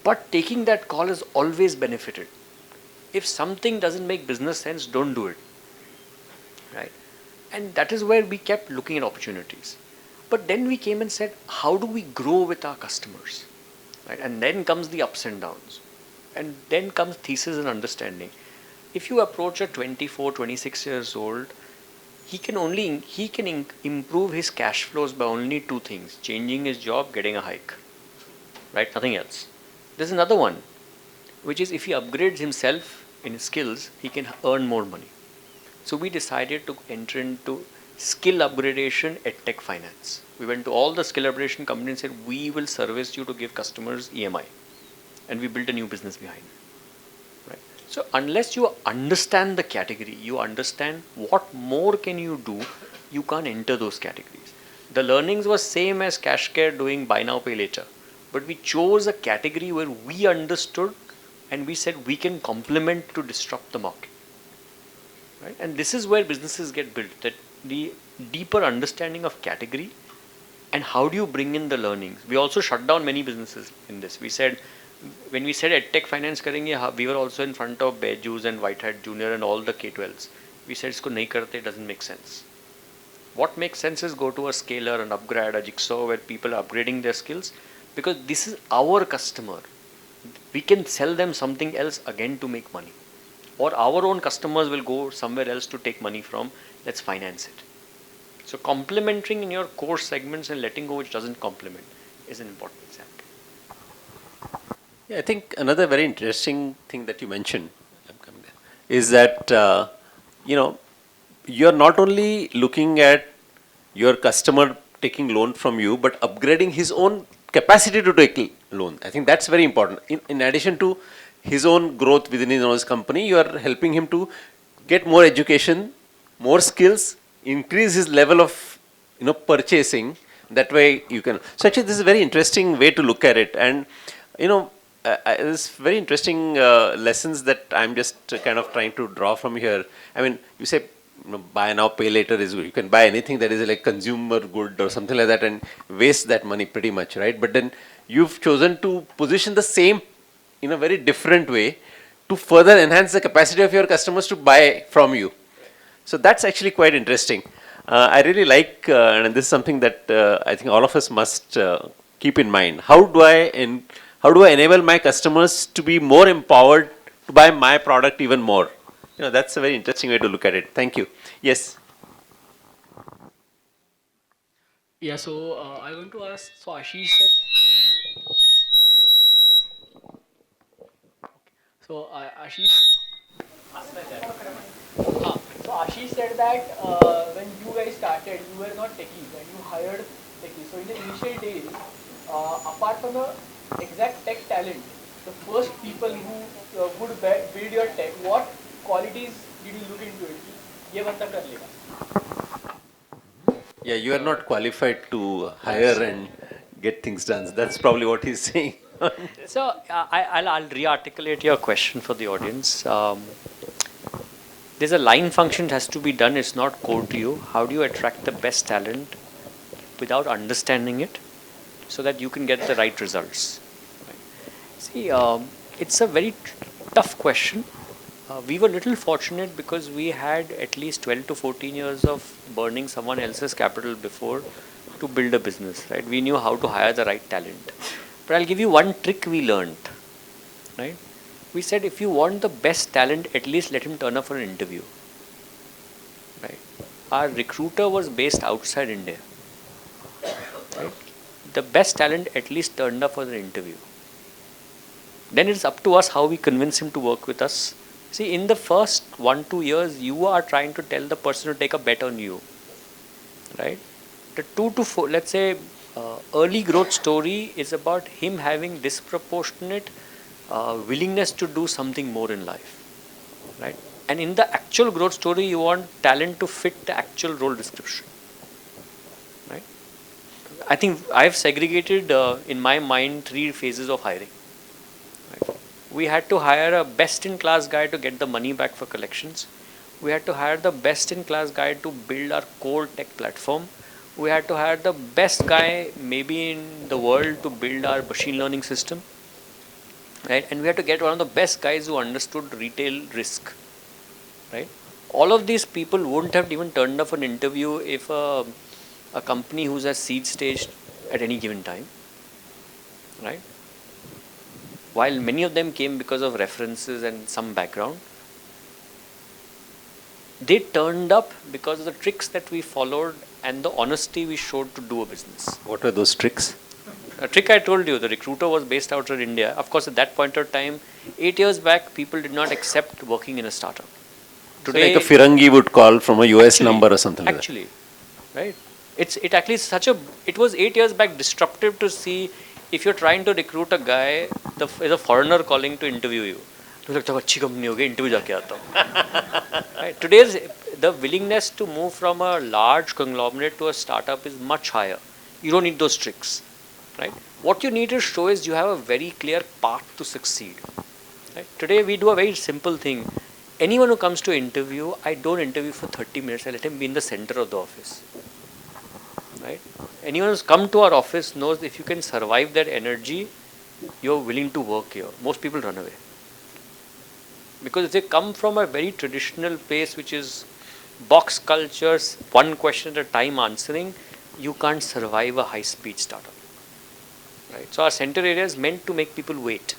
But taking that call has always benefited. If something doesn't make business sense, don't do it. Right? And that is where we kept looking at opportunities. But then we came and said, how do we grow with our customers? Right? And then comes the ups and downs. And then comes thesis and understanding. If you approach a 24, 26 years old, he can improve his cash flows by only 2 things: changing his job, getting a hike. Right? Nothing else. There's another one, which is if he upgrades himself in his skills, he can earn more money. So we decided to enter into skill upgradation at tech finance. We went to all the skill upgradation companies and said, we will service you to give customers EMI. And we built a new business behind it. Right? So unless you understand the category, you understand what more can you do, you can't enter those categories. The learnings was same as Cashcare doing buy now, pay later. But we chose a category where we understood and we said we can complement to disrupt the market. Right? And this is where businesses get built, that the deeper understanding of category and how do you bring in the learnings. We also shut down many businesses in this. We said, when we said EdTech finance karenge, we were also in front of Baijus and White Hat Junior and all the K-12s. We said, isko nahi karte, it doesn't make sense. What makes sense is go to a scaler, an upgrade, a jigsaw where people are upgrading their skills, because this is our customer. We can sell them something else again to make money. Or our own customers will go somewhere else to take money from. Let's finance it. So complementing in your core segments and letting go which doesn't complement is an important example. Yeah, I think another very interesting thing that you mentioned is that, you're not only looking at your customer taking loan from you, but upgrading his own capacity to take loan. I think that's very important. In addition to his own growth within his own company, you are helping him to get more education, more skills, increase his level of purchasing. That way you can. So actually, this is a very interesting way to look at it, and this very interesting lessons that I'm just kind of trying to draw from here. I mean, you say buy now, pay later is good. You can buy anything that is like consumer good or something like that and waste that money pretty much, right? But then you've chosen to position the same in a very different way to further enhance the capacity of your customers to buy from you. So that's actually quite interesting. I really like, and this is something that I think all of us must keep in mind. How do I enable my customers to be more empowered to buy my product even more? That's a very interesting way to look at it. Thank you. Yes. Yeah, so I want to ask, so Ashish said, so Ashish, so Ashish said that when you guys started, you were not techies and you hired techies. So in the initial days, apart from the exact tech talent, the first people who would build your tech, what qualities did you look into it? Ye banda kar lega. Yeah, you are not qualified to hire and get things done. That's probably what he's saying. So I'll re-articulate your question for the audience. There's a line function that has to be done. It's not core to you. How do you attract the best talent without understanding it so that you can get the right results? Right. See, it's a very tough question. We were little fortunate because we had at least 12 to 14 years of burning someone else's capital before to build a business, right? We knew how to hire the right talent. But I'll give you one trick we learned, right? We said if you want the best talent, at least let him turn up for an interview, right? Our recruiter was based outside India, right? The best talent at least turned up for the interview. Then it's up to us how we convince him to work with us. See, in the first 1-2 years, you are trying to tell the person to take a bet on you, right? The 2 to 4, let's say, early growth story is about him having disproportionate willingness to do something more in life, right? And in the actual growth story, you want talent to fit the actual role description, right? I think I've segregated in my mind 3 phases of hiring. Right? We had to hire a best-in-class guy to get the money back for collections. We had to hire the best-in-class guy to build our core tech platform. We had to hire the best guy maybe in the world to build our machine learning system. Right? And we had to get one of the best guys who understood retail risk. Right? All of these people wouldn't have even turned up an interview if a company who's at seed stage at any given time. Right? While many of them came because of references and some background, they turned up because of the tricks that we followed and the honesty we showed to do a business. What were those tricks? A trick I told you, the recruiter was based out of India. Of course, at that point of time, 8 years back, people did not accept working in a startup. Today, so like a Firangi would call from a US number or something like that. Actually, right? It actually it was 8 years back disruptive to see if you're trying to recruit a guy, is a foreigner calling to interview you. अच्छी company हो गई interview जाके आता हूँ. Right? Today's the willingness to move from a large conglomerate to a startup is much higher. You don't need those tricks, right? What you need to show is you have a very clear path to succeed. Right? Today we do a very simple thing. Anyone who comes to interview, I don't interview for 30 minutes. I let him be in the center of the office. Right? Anyone who's come to our office knows if you can survive that energy, you're willing to work here. Most people run away. Because if they come from a very traditional place, which is box cultures, one question at a time answering, you can't survive a high-speed startup. Right? So our center area is meant to make people wait.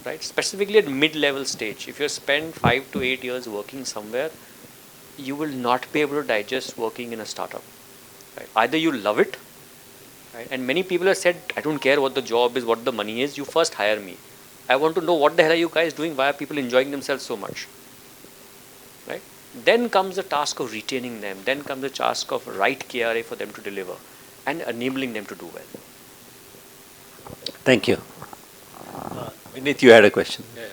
Right? Specifically at mid-level stage. If you spend 5 to 8 years working somewhere, you will not be able to digest working in a startup. Right? Either you love it, right? And many people have said, I don't care what the job is, what the money is, you first hire me. I want to know what the hell are you guys doing, why are people enjoying themselves so much? Right? Then comes the task of retaining them, then comes the task of right KRA for them to deliver and enabling them to do well. Thank you. Vinith, you had a question. Yeah.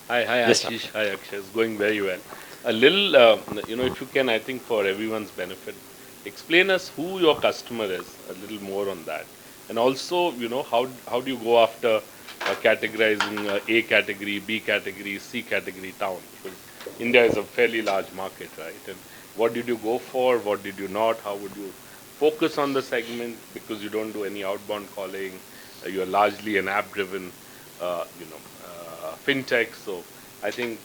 Hi Ashish, hi Akshay, it's going very well. A little, if you can, I think for everyone's benefit, explain us who your customer is, a little more on that. And also, how do you go after categorizing A category, B category, C category town? Because India is a fairly large market, right? And what did you go for? What did you not? How would you focus on the segment? Because you don't do any outbound calling. You're largely an app-driven, fintech. So I think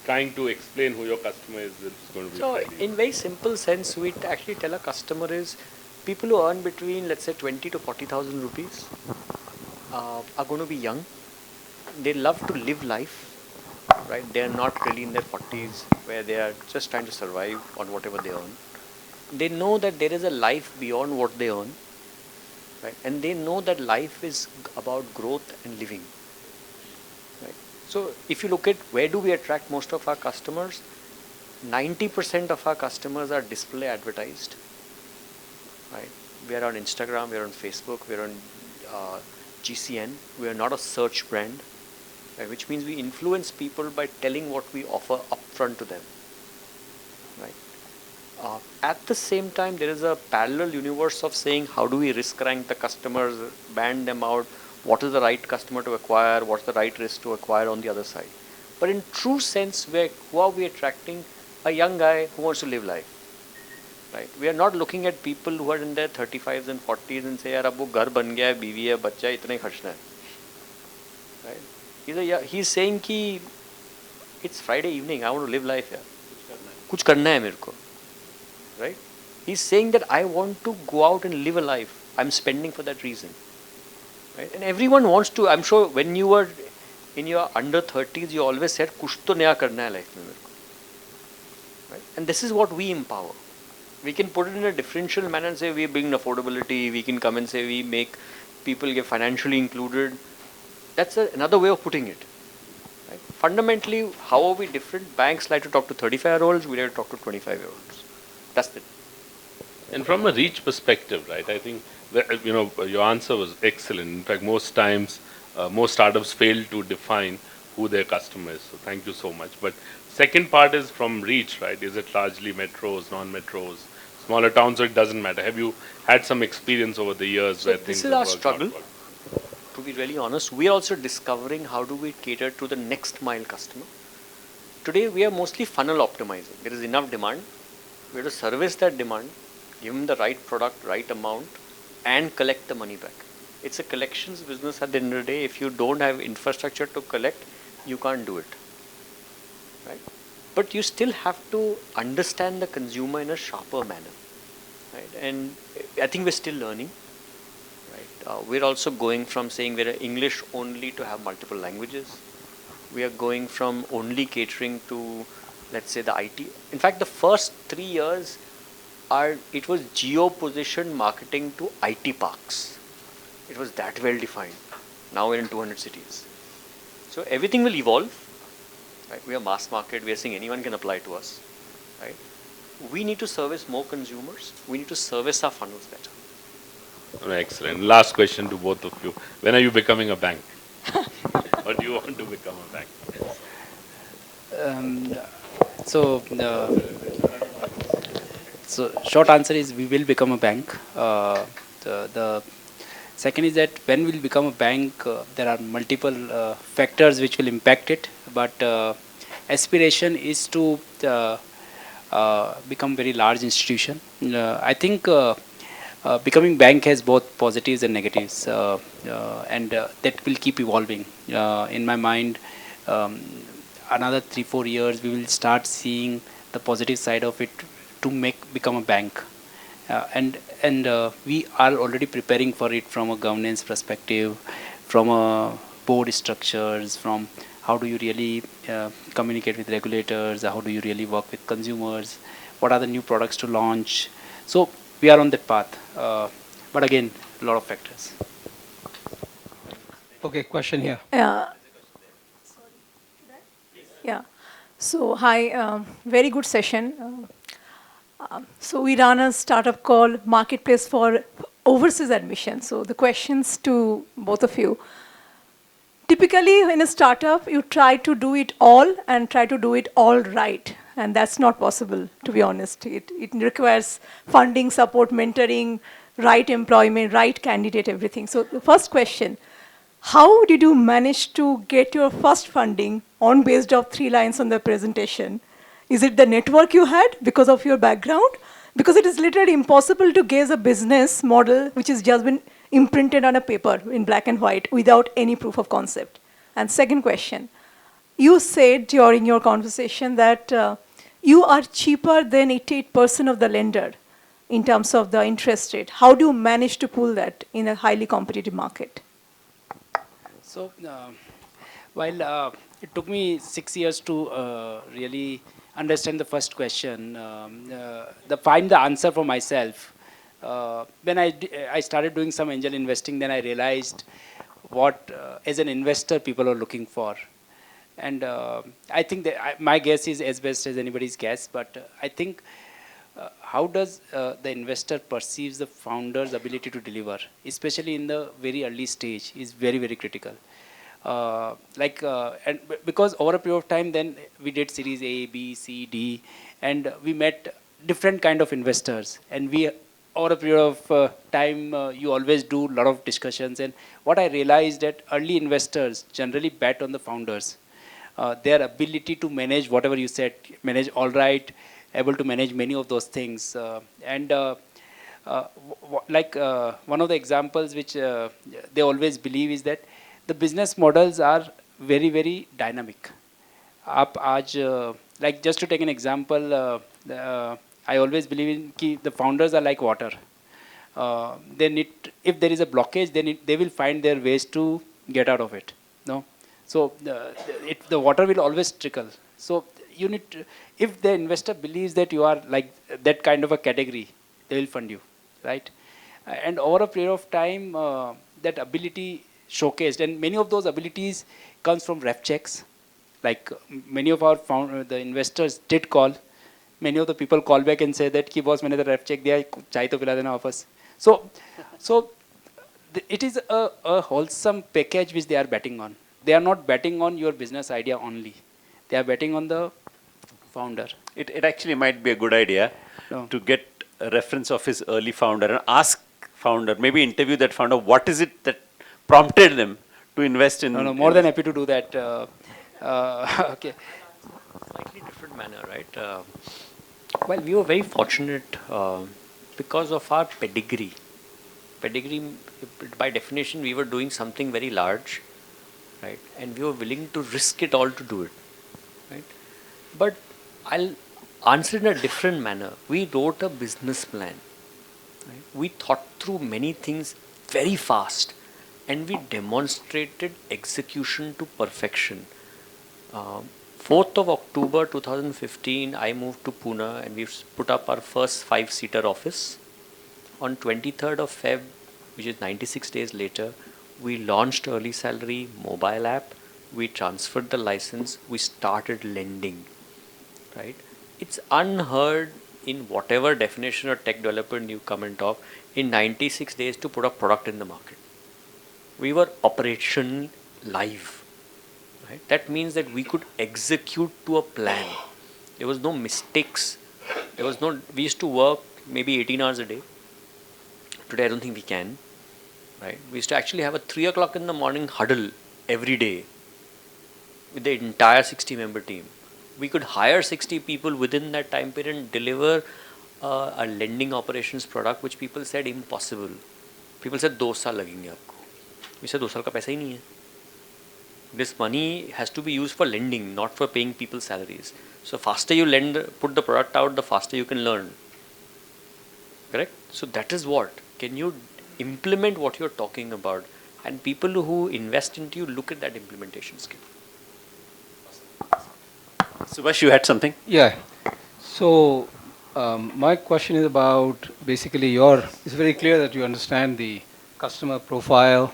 trying to explain who your customer is going to be. So in very simple sense, we actually tell a customer is people who earn between, let's say, 20 to 40,000 rupees are going to be young. They love to live life, right? They are not really in their 40s where they are just trying to survive on whatever they earn. They know that there is a life beyond what they earn, right? And they know that life is about growth and living, right? So if you look at where do we attract most of our customers, 90% of our customers are display advertised, right? We are on Instagram, we are on Facebook, we are on GCN. We are not a search brand, right? Which means we influence people by telling what we offer upfront to them, right? At the same time, there is a parallel universe of saying how do we risk rank the customers, band them out, what is the right customer to acquire, what's the right risk to acquire on the other side. But in true sense, who are we attracting? A young guy who wants to live life. Right? We are not looking at people who are in their 35s and 40s and say, यार अब वो घर बन गया है, बीवी है, बच्चा है, इतना ही खर्चना है. Right? He's saying कि it's Friday evening, I want to live life here. Kuch karna hai mere ko. Right? He's saying that I want to go out and live a life. I'm spending for that reason. Right? And everyone wants to. I'm sure when you were in your under 30s, you always said, kuch to naya karna hai life mein mere ko. Right? And this is what we empower. We can put it in a differential manner and say we bring affordability. We can come and say we make people get financially included. That's another way of putting it. Right? Fundamentally, how are we different? Banks like to talk to 35-year-olds. We like to talk to 25-year-olds. That's it. And from a reach perspective, right, I think that, your answer was excellent. In fact, most times, most startups fail to define who their customer is. So thank you so much. But second part is from reach, right? Is it largely metros, non-metros, smaller towns, or it doesn't matter? Have you had some experience over the years where things this is have our worked struggle. out well? To be really honest, we are also discovering how do we cater to the next mile customer. Today, we are mostly funnel optimizing. There is enough demand. We have to service that demand, give them the right product, right amount, and collect the money back. It's a collections business at the end of the day. If you don't have infrastructure to collect, you can't do it. Right? But you still have to understand the consumer in a sharper manner. Right? And I think we're still learning. Right? We're also going from saying we're English only to have multiple languages. We are going from only catering to, let's say, the IT. In fact, the first 3 years, it was geo-positioned marketing to IT parks. It was that well defined. Now we're in 200 cities. So everything will evolve. Right? We are mass market. We are saying anyone can apply to us. Right? We need to service more consumers. We need to service our funnels better. Excellent. Last question to both of you. When are you becoming a bank? Or do you want to become a bank? So short answer is we will become a bank. The second is that when we'll become a bank, there are multiple factors which will impact it. But aspiration is to become very large institution. I think becoming bank has both positives and negatives, and that will keep evolving. In my mind, another 3-4 years, we will start seeing the positive side of it to become a bank, and we are already preparing for it from a governance perspective, from a board structures, from how do you really communicate with regulators, how do you really work with consumers, what are the new products to launch. So we are on that path, but again, a lot of factors. Okay, question here. Yeah. So hi, very good session. So we run a startup called Marketplace for Overseas Admission. So the questions to both of you. Typically, in a startup, you try to do it all and try to do it all right. And that's not possible, to be honest. It requires funding, support, mentoring, right employment, right candidate, everything. So the first question, how did you manage to get your first funding on based of 3 lines on the presentation? Is it the network you had because of your background? Because it is literally impossible to gauge a business model which has just been imprinted on a paper in black and white without any proof of concept. And second question, you said during your conversation that you are cheaper than 88% of the lender in terms of the interest rate. How do you manage to pull that in a highly competitive market? So while it took me 6 years to really understand the first question, find the answer for myself. When I started doing some angel investing, then I realized what, as an investor, people are looking for. And I think that my guess is as best as anybody's guess, but I think how does the investor perceives the founder's ability to deliver, especially in the very early stage, is very, very critical. And because over a period of time, then we did series A, B, C, D, and we met different kind of investors. And we, over a period of time, you always do a lot of discussions. And what I realized that early investors generally bet on the founders. Their ability to manage whatever you said, manage all right, able to manage many of those things. One of the examples which they always believe is that the business models are very, very dynamic. आप आज like just to take an example, I always believe in कि the founders are like water. They need, if there is a blockage, they will find their ways to get out of it. No, so the water will always trickle. So you need to, if the investor believes that you are like that kind of a category, they will fund you, right? And over a period of time, that ability showcased, and many of those abilities comes from ref checks. Like many of our the investors did call. Many of the people call back and say that, "कि boss मैंने तो ref check दिया, चाय तो पिला देना वापस." So it is a wholesome package which they are betting on. They are not betting on your business idea only. They are betting on the founder. It actually might be a good idea to get a reference of his early founder and ask founder, maybe interview that founder, what is it that prompted them to invest in... No, more than happy to do that. Okay. Slightly different manner, right? Well, we were very fortunate because of our pedigree. Pedigree, by definition, we were doing something very large, right? And we were willing to risk it all to do it, right? But I'll answer in a different manner. We wrote a business plan. Right? We thought through many things very fast, and we demonstrated execution to perfection. 4th of October 2015, I moved to Pune, and we've put up our first 5-seater office. On 23rd of Feb, which is 96 days later, we launched early salary mobile app. We transferred the license. We started lending. Right? It's unheard in whatever definition or tech development you come and talk in 96 days to put a product in the market. We were operational live. Right? That means that we could execute to a plan. There was no mistakes. We used to work maybe 18 hours a day. Today I don't think we can. Right? We used to actually have a 3 o'clock in the morning huddle every day with the entire 60-member team. We could hire 60 people within that time period and deliver a lending operations product which people said impossible. People said 2 साल लगेंगे आपको. We said 2 साल का पैसा ही नहीं है. This money has to be used for lending, not for paying people salaries. So faster you put the product out, the faster you can learn. Correct? So that is what. Can you implement what you're talking about? And people who invest into you look at that implementation skill. Subhash, you had something? Yeah. So my question is about basically it's very clear that you understand the customer profile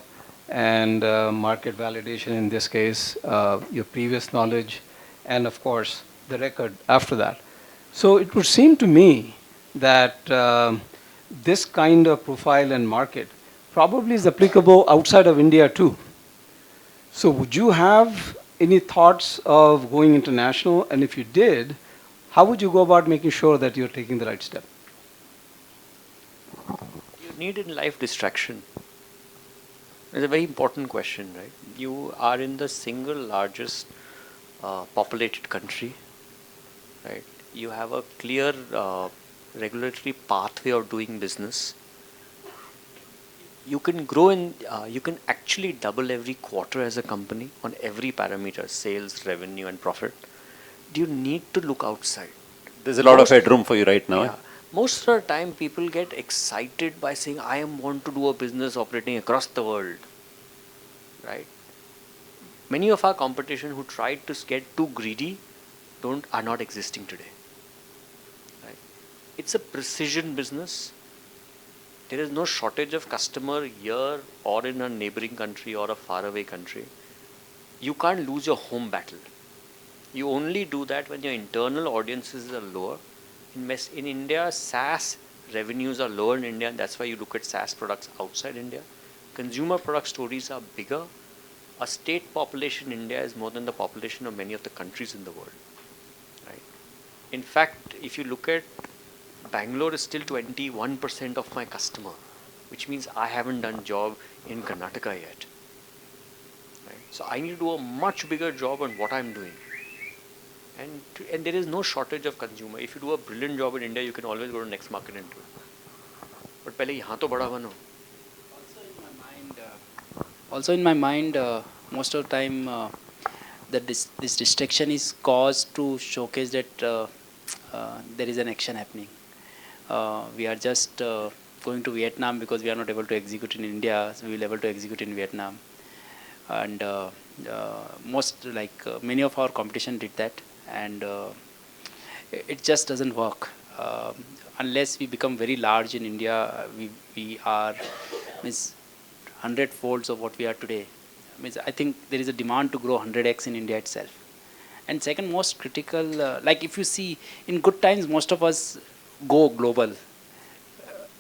and market validation in this case, your previous knowledge, and of course the record after that. So it would seem to me that this kind of profile and market probably is applicable outside of India too. So would you have any thoughts of going international? And if you did, how would you go about making sure that you're taking the right step? You need in life distraction. It's a very important question, right? You are in the single largest populated country, right? You have a clear regulatory pathway of doing business. You can grow you can actually double every quarter as a company on every parameter, sales, revenue, and profit. Do you need to look outside? There's a lot of headroom for you right now. Yeah. Most of the time, people get excited by saying, I want to do a business operating across the world. Right? Many of our competition who tried to get too greedy are not existing today. Right? It's a precision business. There is no shortage of customer here or in a neighboring country or a faraway country. You can't lose your home battle. You only do that when your internal audiences are lower. In India, SaaS revenues are lower in India, and that's why you look at SaaS products outside India. Consumer product stories are bigger. A state population in India is more than the population of many of the countries in the world. Right? In fact, if you look at Bangalore is still 21% of my customer, which means I haven't done job in Karnataka yet. Right? So I need to do a much bigger job on what I'm doing. And there is no shortage of consumer. If you do a brilliant job in India, you can always go to the next market and do it. But पहले यहाँ तो बड़ा बनो. Also in my mind, most of the time, that this distraction is caused to showcase that there is an action happening. We are just going to Vietnam because we are not able to execute in India, so we will able to execute in Vietnam. And most many of our competition did that, and it just doesn't work. Unless we become very large in India, we are means 100 folds of what we are today. Means I think there is a demand to grow 100x in India itself. And second most critical, like if you see in good times, most of us go global,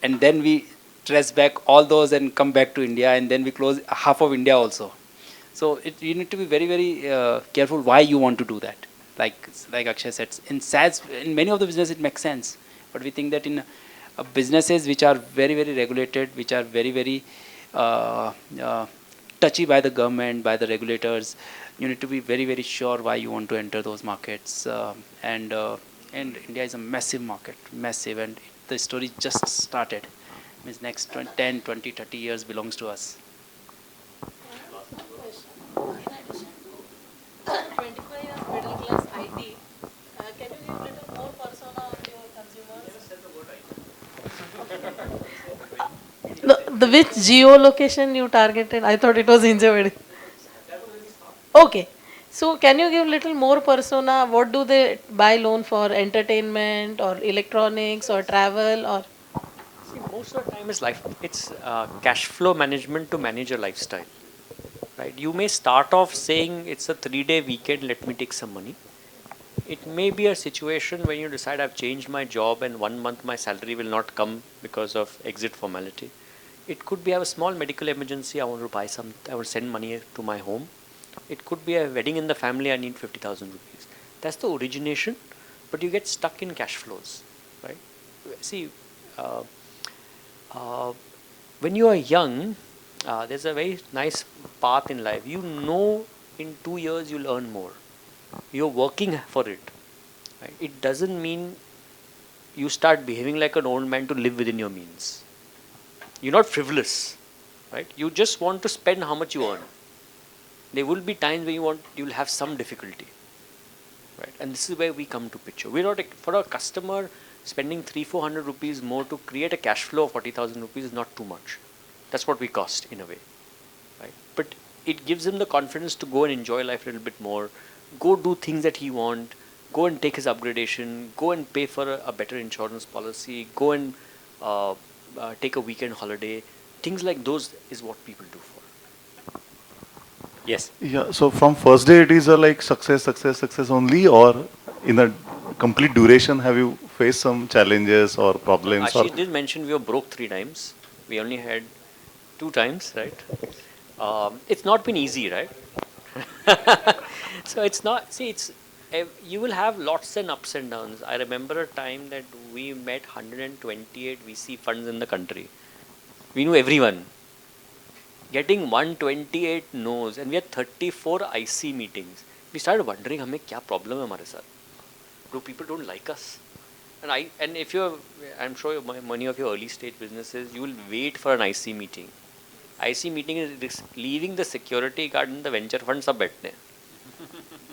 and then we trace back all those and come back to India, and then we close half of India also. So you need to be very, very careful why you want to do that. Like Akshay said, in SaaS, in many of the business it makes sense, but we think that in businesses which are very, very regulated, which are very, very touchy by the government, by the regulators, you need to be very, very sure why you want to enter those markets. And India is a massive market, massive, and the story just started. Means next 10, 20, 30 years belongs to us. 25 years middle class IT. Can you give a little more persona of your consumers? The which geolocation you targeted? I thought it was Injavadi. Okay. So can you give little more persona? What do they buy loan for? Entertainment or electronics or travel or? See, most of the time it's cash flow management to manage a lifestyle. Right? You may start off saying it's a 3-day weekend, let me take some money. It may be a situation when you decide I've changed my job and 1 month my salary will not come because of exit formality. It could be I have a small medical emergency, I want to I want to send money to my home. It could be a wedding in the family, I need 50,000 rupees. That's the origination, but you get stuck in cash flows. Right? See, when you are young, there's a very nice path in life. You know in 2 years you'll earn more. You're working for it. Right? It doesn't mean you start behaving like an old man to live within your means. You're not frivolous. Right? You just want to spend how much you earn. There will be times where you'll have some difficulty. Right? And this is where we come to picture. We're not, for a customer, spending 300-400 rupees more to create a cash flow of 40,000 rupees is not too much. That's what we cost in a way, right? But it gives him the confidence to go and enjoy life a little bit more, go do things that he wants, go and take his upgradation, go and pay for a better insurance policy, go and take a weekend holiday. Things like those is what people do for. Yes? Yeah, so from first day it is a like success only, or in the complete duration have you faced some challenges or problems? Ashish did mention we were broke 3 times. We only had 2 times, right? It's not been easy, right? So it's not, see, you will have lots and ups and downs. I remember a time that we met 128 VC funds in the country. We knew everyone. Getting 128 no's, and we had 34 IC meetings. We started wondering, हमें क्या problem है हमारे साथ? Do people don't like us? And if I'm sure many of your early stage businesses, you will wait for an IC meeting. IC meeting is leaving the security guard and the venture fund सब बैठने.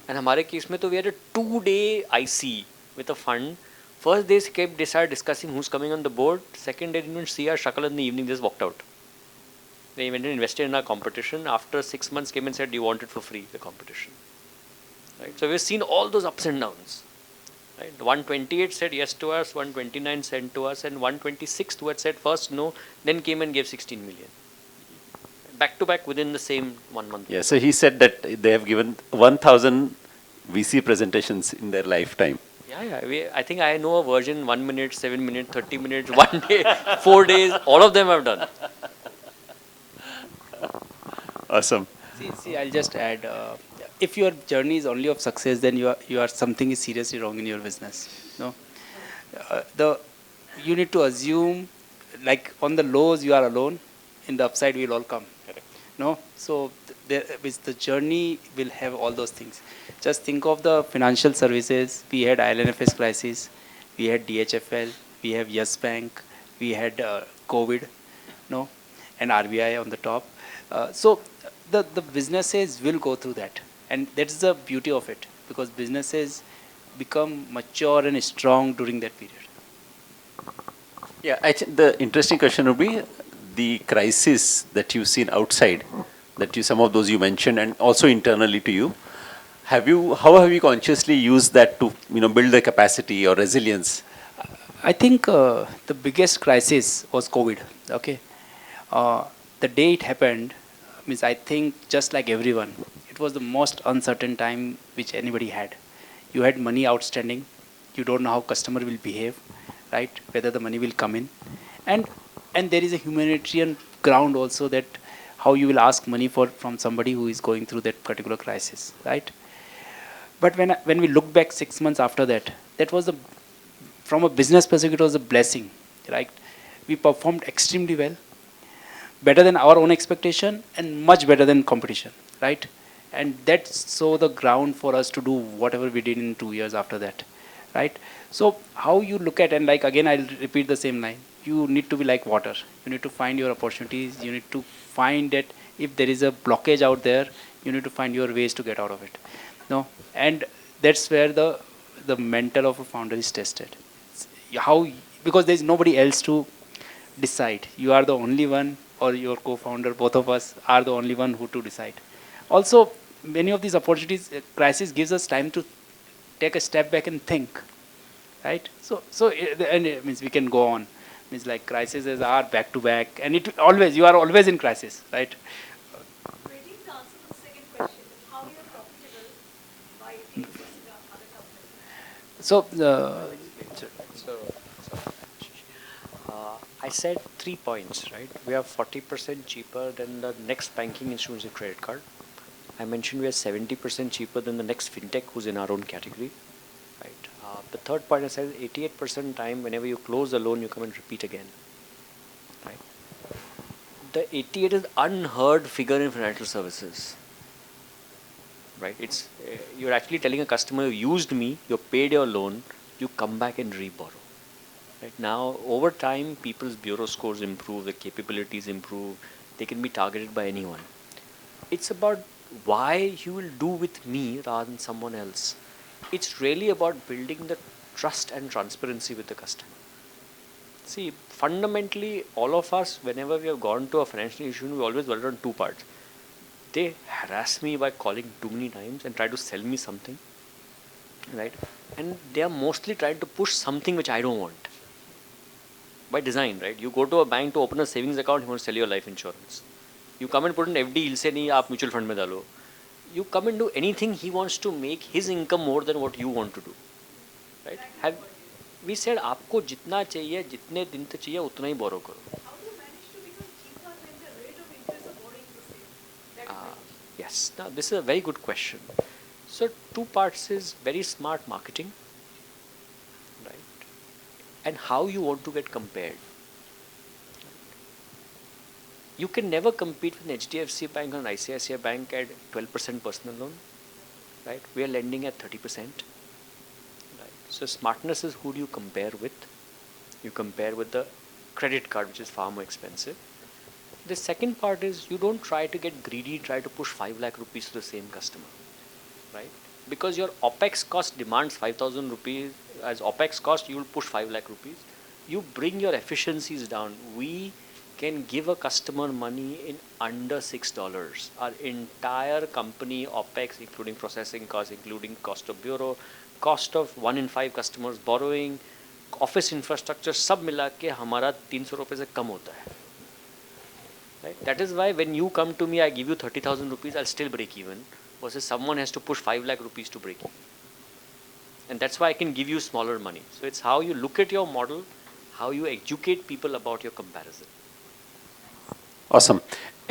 And हमारे case में तो we had a 2-day IC with a fund. First day started discussing who's coming on the board. Second day didn't even see our shakal in the evening, just walked out. They went and invested in our competition. After 6 months came and said, do you want it for free, the competition? Right? So we've seen all those ups and downs. Right? 128 said yes to us, 129 said to us, and 126 who had said first no, then came and gave 16 million. Back to back within the same 1 month. Yeah, so he said that they have given 1,000 VC presentations in their lifetime. Yeah. I think I know a version 1 minute, 7 minutes, 30 minutes, 1 day, 4 days, all of them I've done. Awesome. See, I'll just add, if your journey is only of success, then you are something is seriously wrong in your business. No, you need to assume, like on the lows you are alone, in the upside we will all come. Correct. No, so the journey will have all those things. Just think of the financial services. We had ILNFS crisis, we had DHFL, we have Yes Bank, we had COVID, and RBI on the top. So the businesses will go through that. And that's the beauty of it, because businesses become mature and strong during that period. Yeah, the interesting question would be the crisis that you've seen outside, some of those you mentioned, and also internally to you. How have you consciously used that to, build the capacity or resilience? I think the biggest crisis was COVID. Okay, uh, the day it happened, means I think just like everyone, it was the most uncertain time which anybody had. You had money outstanding, you don't know how customer will behave, right? Whether the money will come in, and there is a humanitarian ground also, that how you will ask money from somebody who is going through that particular crisis, right? But when we look back 6 months after that, that was from a business perspective, it was a blessing, right? We performed extremely well, better than our own expectation and much better than competition, right? And that's so the ground for us to do whatever we did in 2 years after that, right? So how you look at, and like again I'll repeat the same line, you need to be like water. You need to find your opportunities. You need to find that if there is a blockage out there, you need to find your ways to get out of it. No, and that's where the mental of a founder is tested. How, because there is nobody else to decide. You are the only one, or your co-founder, both of us are the only one who to decide. Also, many of these opportunities, crisis gives us time to take a step back and think, right? And it means we can go on. Means like crises are back to back, and it always, you are always in crisis, right? Waiting to answer the second question, how you are profitable by existing other companies. So, I said 3 points, right? We are 40% cheaper than the next banking institution credit card. I mentioned we are 70% cheaper than the next fintech who's in our own category, right? The third point I said 88% time whenever you close the loan, you come and repeat again, right? The 88 is unheard figure in financial services, right? It's you're actually telling a customer, you used me, you paid your loan, you come back and reborrow. Right now, over time, people's bureau scores improve, the capabilities improve, they can be targeted by anyone. It's about why you will do with me rather than someone else. It's really about building the trust and transparency with the customer. See, fundamentally, all of us, whenever we have gone to a financial institution, we always work on two parts. They harass me by calling too many times and try to sell me something, right? And they are mostly trying to push something which I don't want. By design, right? You go to a bank to open a savings account, he wants to sell you a life insurance. You come and put an FD, he'll say, nahi, aap mutual fund mein dalo. You come and do anything, he wants to make his income more than what you want to do, right? We said, आपको जितना चाहिए, जितने दिन तक चाहिए, उतना ही borrow करो. How do you manage to become cheaper when the rate of interest of borrowing is the same? Yes, now this is a very good question. So 2 parts is very smart marketing, right? And how you want to get compared. You can never compete with an HDFC bank or an ICICI bank at 12% personal loan, right? We are lending at 30%. Right? So smartness is who do you compare with? You compare with the credit card, which is far more expensive. The second part is you don't try to get greedy, try to push 5 lakh rupees to the same customer, right? Because your OPEX cost demands 5,000 rupees as OPEX cost, you will push 5 lakh rupees. You bring your efficiencies down. We can give a customer money in under $6. Our entire company OPEX, including processing costs, including cost of bureau, cost of 1 in 5 customers borrowing, office infrastructure, सब मिला के हमारा 300 रुपए से कम होता है. Right? That is why when you come to me, I give you 30,000 rupees, I'll still break even. Versus someone has to push 5 lakh rupees to break even. And that's why I can give you smaller money. So it's how you look at your model, how you educate people about your comparison. Awesome.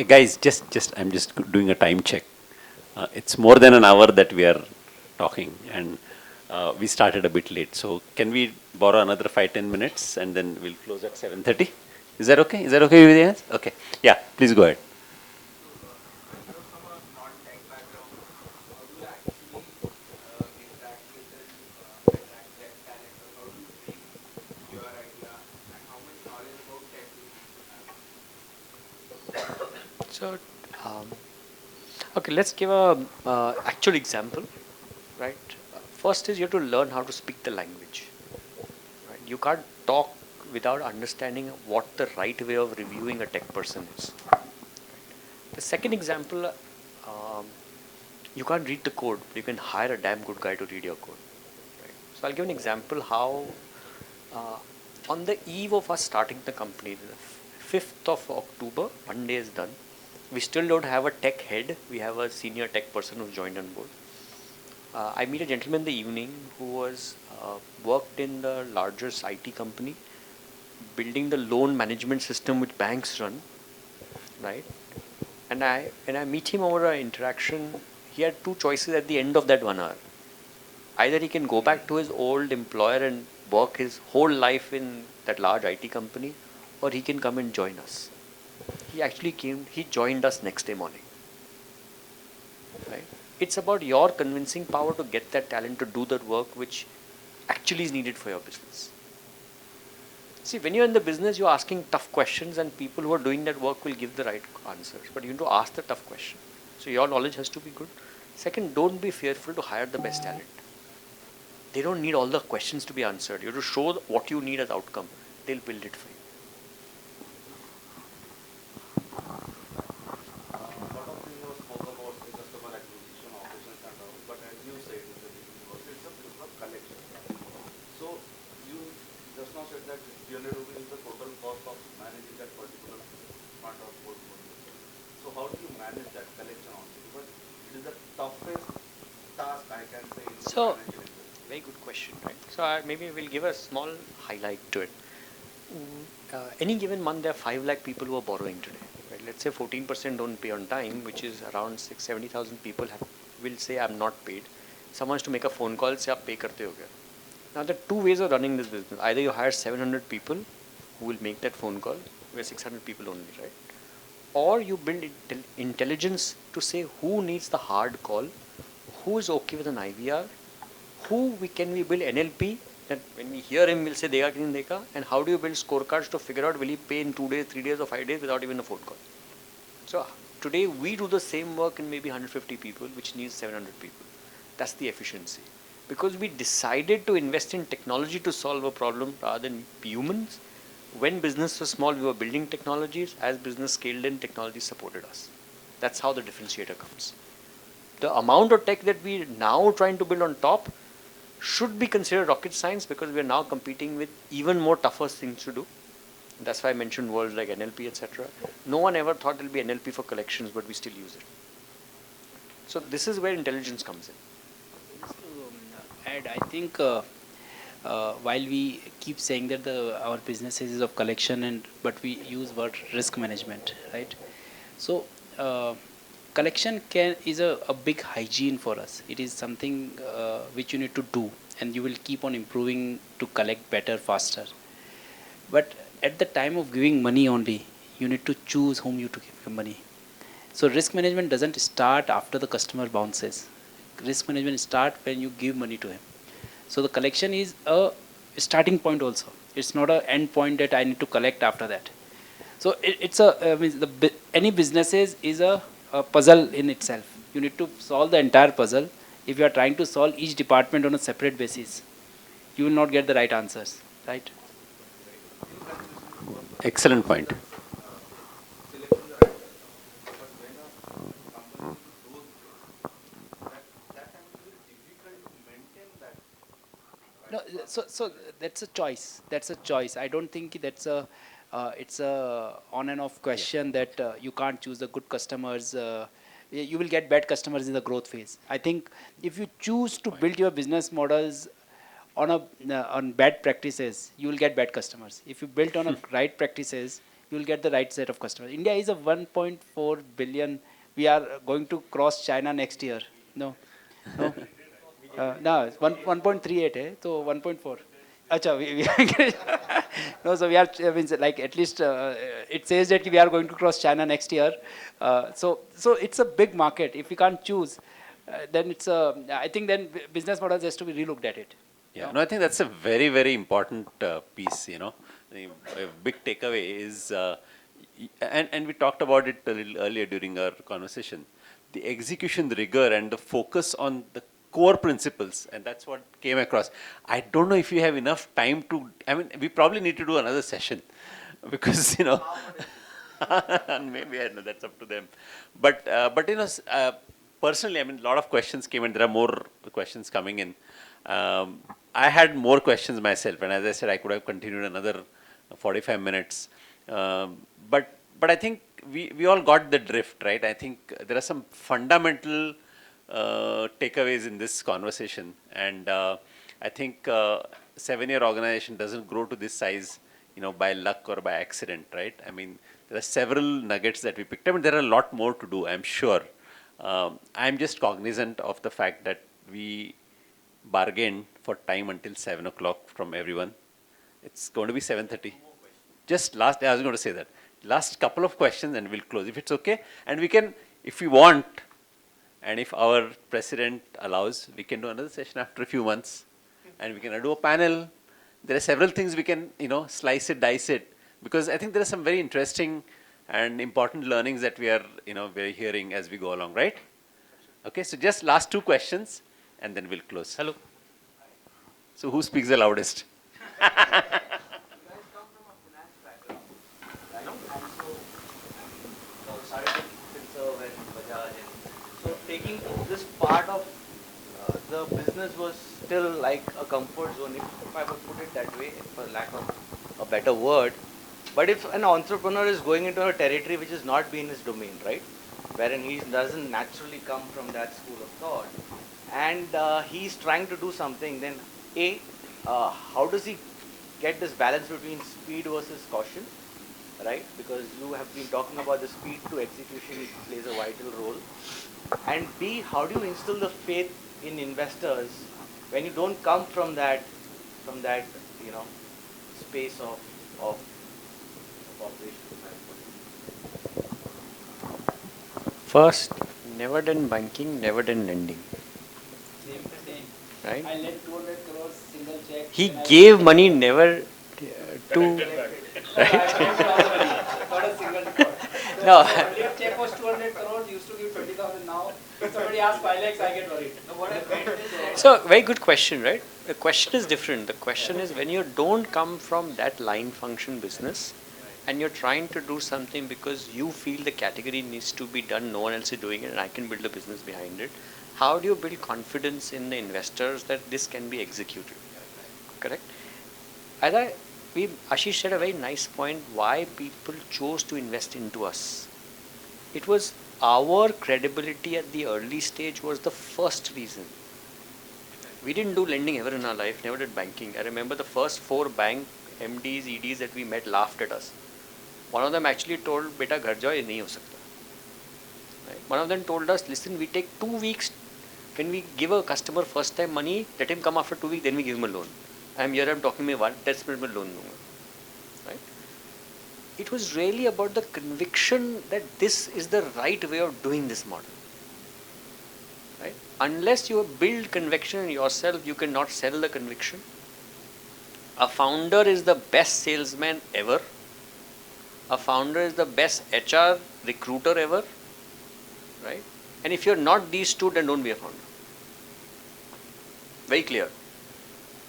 Guys, I'm just doing a time check. It's more than an hour that we are talking, and we started a bit late. So can we borrow another 5-10 minutes and then we'll close at 7:30? Is that okay? Is that okay with you guys? Okay. Yeah, please go ahead. So, Okay, let's give a actual example, right? First is you have to learn how to speak the language. Right? You can't talk without understanding what the right way of reviewing a tech person is. The second example, you can't read the code, but you can hire a damn good guy to read your code. Right? So I'll give an example how uh, on the eve of us starting the company, the 5th of October, one day is done. We still don't have a tech head. We have a senior tech person who's joined on board. I meet a gentleman in the evening who was worked in the largest IT company, building the loan management system which banks run, right? And when I meet him over an interaction, he had two choices at the end of that 1 hour. Either he can go back to his old employer and work his whole life in that large IT company, or he can come and join us. He actually came, he joined us next day morning. Right? It's about your convincing power to get that talent to do that work which actually is needed for your business. See, when you're in the business, you're asking tough questions, and people who are doing that work will give the right answers. But you need to ask the tough question. So your knowledge has to be good. Second, don't be fearful to hire the best talent. They don't need all the questions to be answered. You have to show what you need as outcome. They'll build it for you. Lot of you spoke about the customer acquisition operations and all, but as you said in the beginning also, it's a business of collection. So you just now said that 300 rupees is the total cost of managing that particular part of portfolio. So how do you manage that collection also? Because it is the toughest task I can say in the So, financial industry. very good question, right? So maybe we'll give a small highlight to it. Any given month, there are 5 lakh people who are borrowing today. Right? Let's say 14% don't pay on time, which is around 70,000 people will say, I'm not paid. Someone has to make a phone call, say, aap pay karte ho gaya. Now, there are two ways of running this business. Either you hire 700 people who will make that phone call, we are 600 people only, right? Or you build intelligence to say who needs the hard call, who is okay with an IVR, can we build NLP, that when we hear him, we'll say dega ki nahi dega, and how do you build scorecards to figure out will he pay in 2 days, 3 days or 5 days without even a phone call. So today we do the same work in maybe 150 people, which needs 700 people. That's the efficiency. Because we decided to invest in technology to solve a problem rather than humans. When business was small, we were building technologies. As business scaled in, technology supported us. That's how the differentiator comes. The amount of tech that we now trying to build on top should be considered rocket science, because we are now competing with even more tougher things to do. That's why I mentioned words like NLP, etc. No one ever thought there will be NLP for collections, but we still use it. So this is where intelligence comes in. Just to add, I think while we keep saying that our business is of collection, but we use word risk management, right? So collection is a big hygiene for us. It is something which you need to do, and you will keep on improving to collect better, faster. But at the time of giving money only, you need to choose whom you to give money. So risk management doesn't start after the customer bounces. Risk management starts when you give money to him. So the collection is a starting point also. It's not an end point that I need to collect after that. So any businesses is a puzzle in itself. You need to solve the entire puzzle. If you are trying to solve each department on a separate basis, you will not get the right answers, right? Excellent point. Selection the right person. But when a company grows big, that time it is very difficult to maintain that. No, so that's a choice. That's a choice. I don't think that's a it's a on and off question that you can't choose the good customers. You will get bad customers in the growth phase. I think if you choose to build your business models on bad practices, you will get bad customers. If you build on a right practices, you will get the right set of customers. India is a 1.4 billion. We are going to cross China next year. No, no. No, it's 1.38, so 1.4. Acha, no, so we are, means like at least it says that we are going to cross China next year. So it's a big market. If we can't choose, then it's I think then business models has to be relooked at it. Yeah, no, I think that's a very, very important piece, you know. A big takeaway is, and we talked about it a little earlier during our conversation, the execution rigor and the focus on the core principles, and that's what came across. I don't know if you have enough time to, I mean, we probably need to do another session because, you know, maybe, I know, that's up to them. But you know, personally, I mean, a lot of questions came in. There are more questions coming in. I had more questions myself, and as I said, I could have continued another 45 minutes. But I think we all got the drift, right? I think there are some fundamental takeaways in this conversation, and I think 7-year organization doesn't grow to this size, you know, by luck or by accident, right? I mean, there are several nuggets that we picked up, and there are a lot more to do, I'm sure. I'm just cognizant of the fact that we bargained for time until 7 o'clock from everyone. It's going to be 7:30. Just last, I was going to say that. Last couple of questions and we'll close, if it's okay. And we can, if we want, and if our president allows, we can do another session after a few months. And we can do a panel. There are several things we can, you know, slice it, dice it. Because I think there are some very interesting and important learnings that we are, you know, we're hearing as we go along, right? Okay, so just last 2 questions and then we'll close. Hello. So who speaks the loudest? So taking this part of the business was still like a comfort zone, if I would put it that way, for lack of a better word. But if an entrepreneur is going into a territory which is not been his domain, right, wherein he doesn't naturally come from that school of thought, and he's trying to do something, then how does he get this balance between speed versus caution, right? Because you have been talking about the speed to execution plays a vital role. And B, how do you instill the faith in investors when you don't come from that you know, space of operation? First, never done banking, never done lending. Right? I lent 200 crores single check. He gave money never to. Right? Not a single record. So No. earlier check was 200 crores, used to give 20,000 now. If somebody asks 5 lakhs, I get worried. So, very good question, right? The question is different. The question is when you don't come from that line function business and you're trying to do something because you feel the category needs to be done, no one else is doing it, and I can build a business behind it. How do you build confidence in the investors that this can be executed? Correct? Ashish said a very nice point, why people chose to invest into us. It was our credibility at the early stage was the first reason. We didn't do lending ever in our life, never did banking. I remember the first 4 bank MDs, EDs that we met laughed at us. One of them actually told, beta ghar jao, ye nahi ho sakta. Right? One of them told us, listen, we take 2 weeks, when we give a customer first time money, let him come after 2 weeks, then we give him a loan. I'm talking about 10 minutes loan. Right? It was really about the conviction that this is the right way of doing this model. Right? Unless you build conviction in yourself, you cannot sell the conviction. A founder is the best salesman ever. A founder is the best HR recruiter ever. Right? And if you're not these two, then don't be a founder. Very clear.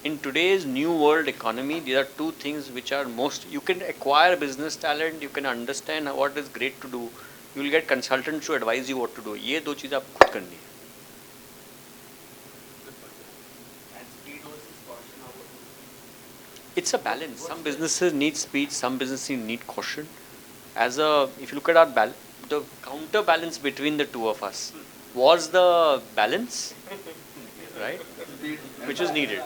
In today's new world economy, these are 2 things which are most, you can acquire business talent, you can understand what is great to do, you will get consultants to advise you what to do. ये 2 चीज़ आपको खुद करनी है. It's a balance. Some businesses need speed, some businesses need caution. If you look at our the counterbalance between the 2 of us was the balance, right? Which is needed.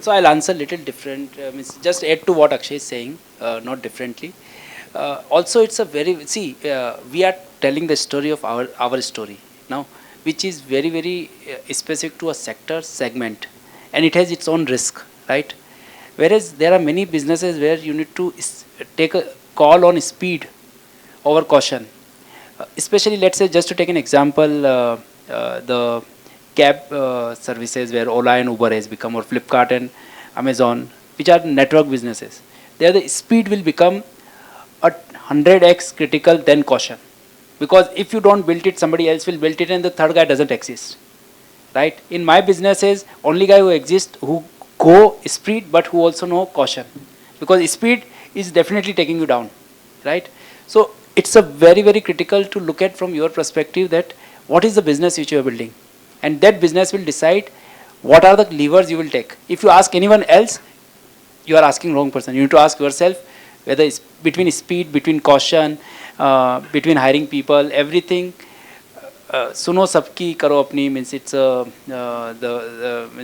So I'll answer a little different. Just add to what Akshay is saying, not differently. Also, it's a very, we are telling the story of our story now, which is very, very specific to a sector segment, and it has its own risk, right? Whereas there are many businesses where you need to take a call on speed over caution. Especially, let's say, just to take an example, the cab services where Ola and Uber has become, or Flipkart and Amazon, which are network businesses. There the speed will become a 100x critical than caution. Because if you don't build it, somebody else will build it, and the third guy doesn't exist. Right? In my businesses, only guy who exists who go speed but who also know caution. Because speed is definitely taking you down. Right? So it's a very, very critical to look at from your perspective that what is the business which you are building. And that business will decide what are the levers you will take. If you ask anyone else, you are asking wrong person. You need to ask yourself whether it's between speed, between caution, between hiring people, everything. Suno sabki karo apni means it's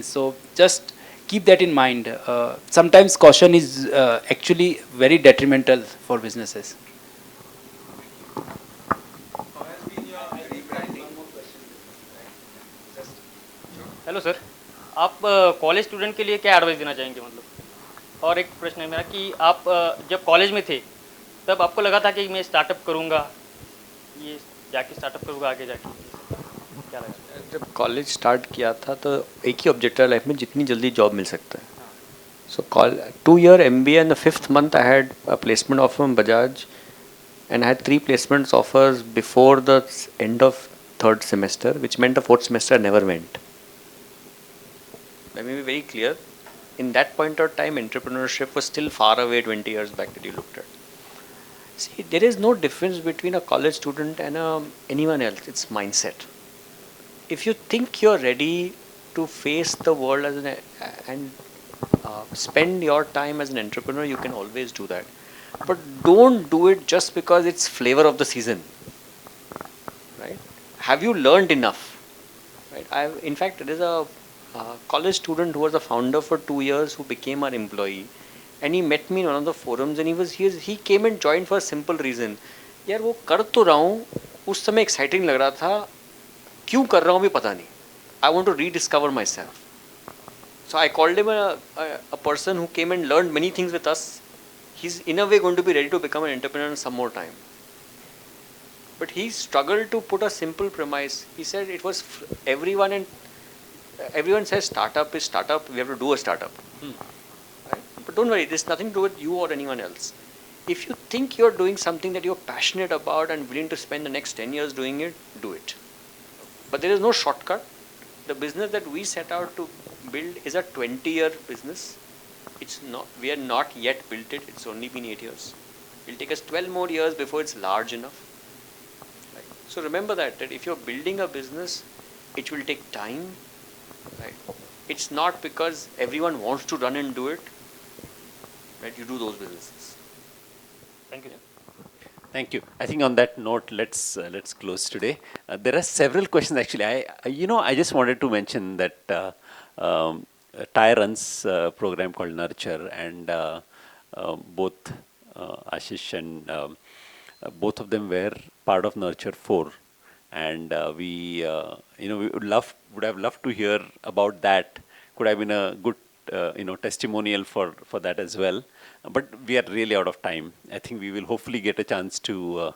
so just keep that in mind. Sometimes caution is actually very detrimental for businesses. Hello sir, आप college student के लिए क्या advice देना चाहेंगे मतलब? और एक प्रश्न है मेरा कि आप जब कॉलेज में थे तब आपको लगा था कि मैं स्टार्टअप करूँगा, ये जाके स्टार्टअप करूँगा आगे जाके, क्या लगा? जब कॉलेज स्टार्ट किया था तो एक ही ऑब्जेक्टिव है लाइफ में, जितनी जल्दी जॉब मिल सकता है. सो 2-year MBA in the 5th month I had a placement offer from Bajaj and I had 3 placements offers before the end of 3rd semester, which meant the 4th semester I never went. Let me be very clear. In that point of time, entrepreneurship was still far away 20 years back that you looked at. See, there is no difference between a college student and anyone else. It's mindset. If you think you're ready to face the world as and spend your time as an entrepreneur, you can always do that. But don't do it just because it's flavor of the season. Right? Have you learned enough? Right? In fact, there is a college student who was a founder for 2 years who became our employee, and he met me in one of the forums and he came and joined for a simple reason. यार वो कर तो रहा हूँ, उस समय exciting लग रहा था, क्यों कर रहा हूँ भी पता नहीं. I want to rediscover myself. So I called him a person who came and learned many things with us. He's in a way going to be ready to become an entrepreneur in some more time. But he struggled to put a simple premise. He said it was everyone says startup is startup, we have to do a startup. Right? But don't worry, there's nothing to do with you or anyone else. If you think you're doing something that you're passionate about and willing to spend the next 10 years doing it, do it. But there is no shortcut. The business that we set out to build is a 20-year business. We are not yet built it. It's only been 8 years. It'll take us 12 more years before it's large enough. Right? So remember that if you're building a business, it will take time. Right? It's not because everyone wants to run and do it that you do those businesses. Thank you, sir. Thank you. I think on that note, let's close today. There are several questions actually. I just wanted to mention that TiE runs a program called Nurture, and both Ashish and both of them were part of Nurture 4, and we would have loved to hear about that. Could have been a good testimonial for that as well. But we are really out of time. I think we will hopefully get a chance to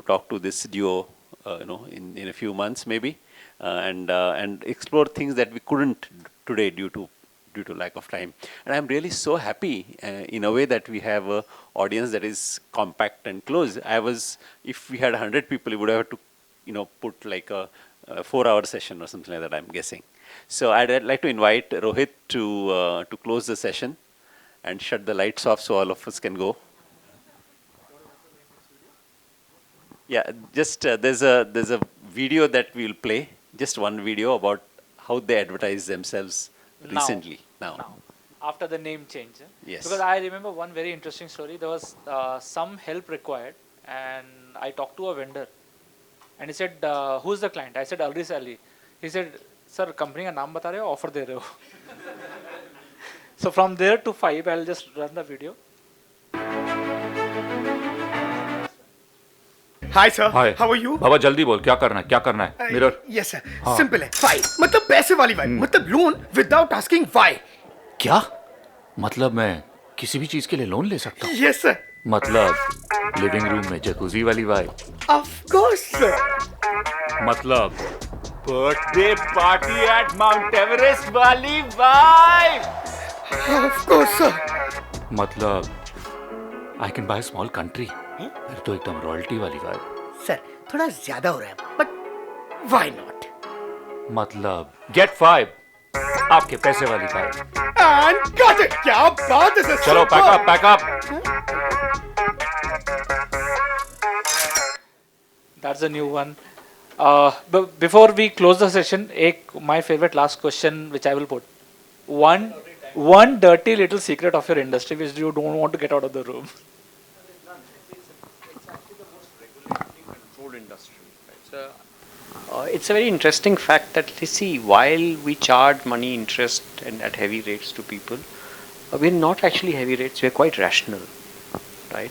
talk to this duo, in a few months maybe, and explore things that we couldn't today due to lack of time. And I'm really so happy in a way that we have an audience that is compact and close. If we had 100 people, we would have to, put like a 4-hour session or something like that, I'm guessing. So I'd like to invite Rohit to close the session and shut the lights off so all of us can go. Yeah, just there's a video that we'll play, just one video about how they advertise themselves recently. Now. After the name change. Yes. Because I remember one very interesting story. There was some help required, and I talked to a vendor, and he said, "Who's the client?" I said, "Alris Ali." He said, "Sir, company का नाम बता रहे हो, offer दे रहे हो." So from there to Fibe, I'll just run the video. Hi sir. Hi. How are you? बाबा जल्दी बोल, क्या करना है? मिरर. Yes sir. Simple है. Why? मतलब पैसे वाली why. मतलब loan without asking why. क्या? मतलब मैं किसी भी चीज के लिए लोन ले सकता हूँ? Yes sir. मतलब लिविंग रूम में जकूजी वाली वाइब? Of course sir. मतलब birthday party at mount Everest वाली वाइब? Of course sir. मतलब I can by small country? फिर तो एकदम रॉयल्टी वाली वाइब. सर थोड़ा ज्यादा हो रहा है, but why not? मतलब गेट फाइव, आपके पैसे वाली फाइव। And got it! क्या बात है! चलो pack up. That's a new one. But before we close the session, my favorite last question which I will put. One dirty little secret of your industry which you don't want to get out of the room. Controlled industry. It's a very interesting fact that you see, while we charge money, interest, and at heavy rates to people, we're not actually heavy rates. We're quite rational, right?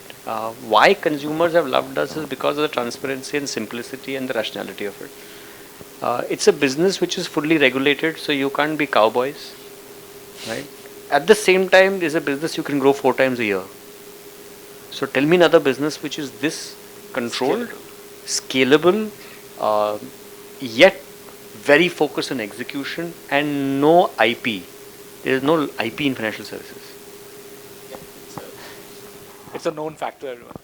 Why consumers have loved us is because of the transparency and simplicity and the rationality of it. It's a business which is fully regulated, so you can't be cowboys, right? At the same time, there's a business you can grow 4 times a year. So tell me another business which is this controlled, scalable, yet very focused on execution and no IP. There is no IP in financial services. It's a known factor, everyone.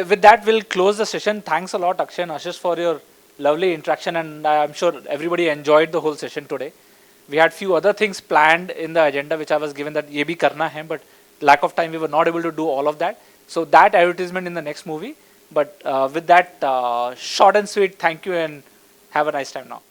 With that, we'll close the session. Thanks a lot, Akshay and Ashish, for your lovely interaction, and I'm sure everybody enjoyed the whole session today. We had few other things planned in the agenda which I was given that ye bhi karna hai, but lack of time we were not able to do all of that. So that advertisement in the next movie. But with that, short and sweet, thank you and have a nice time now.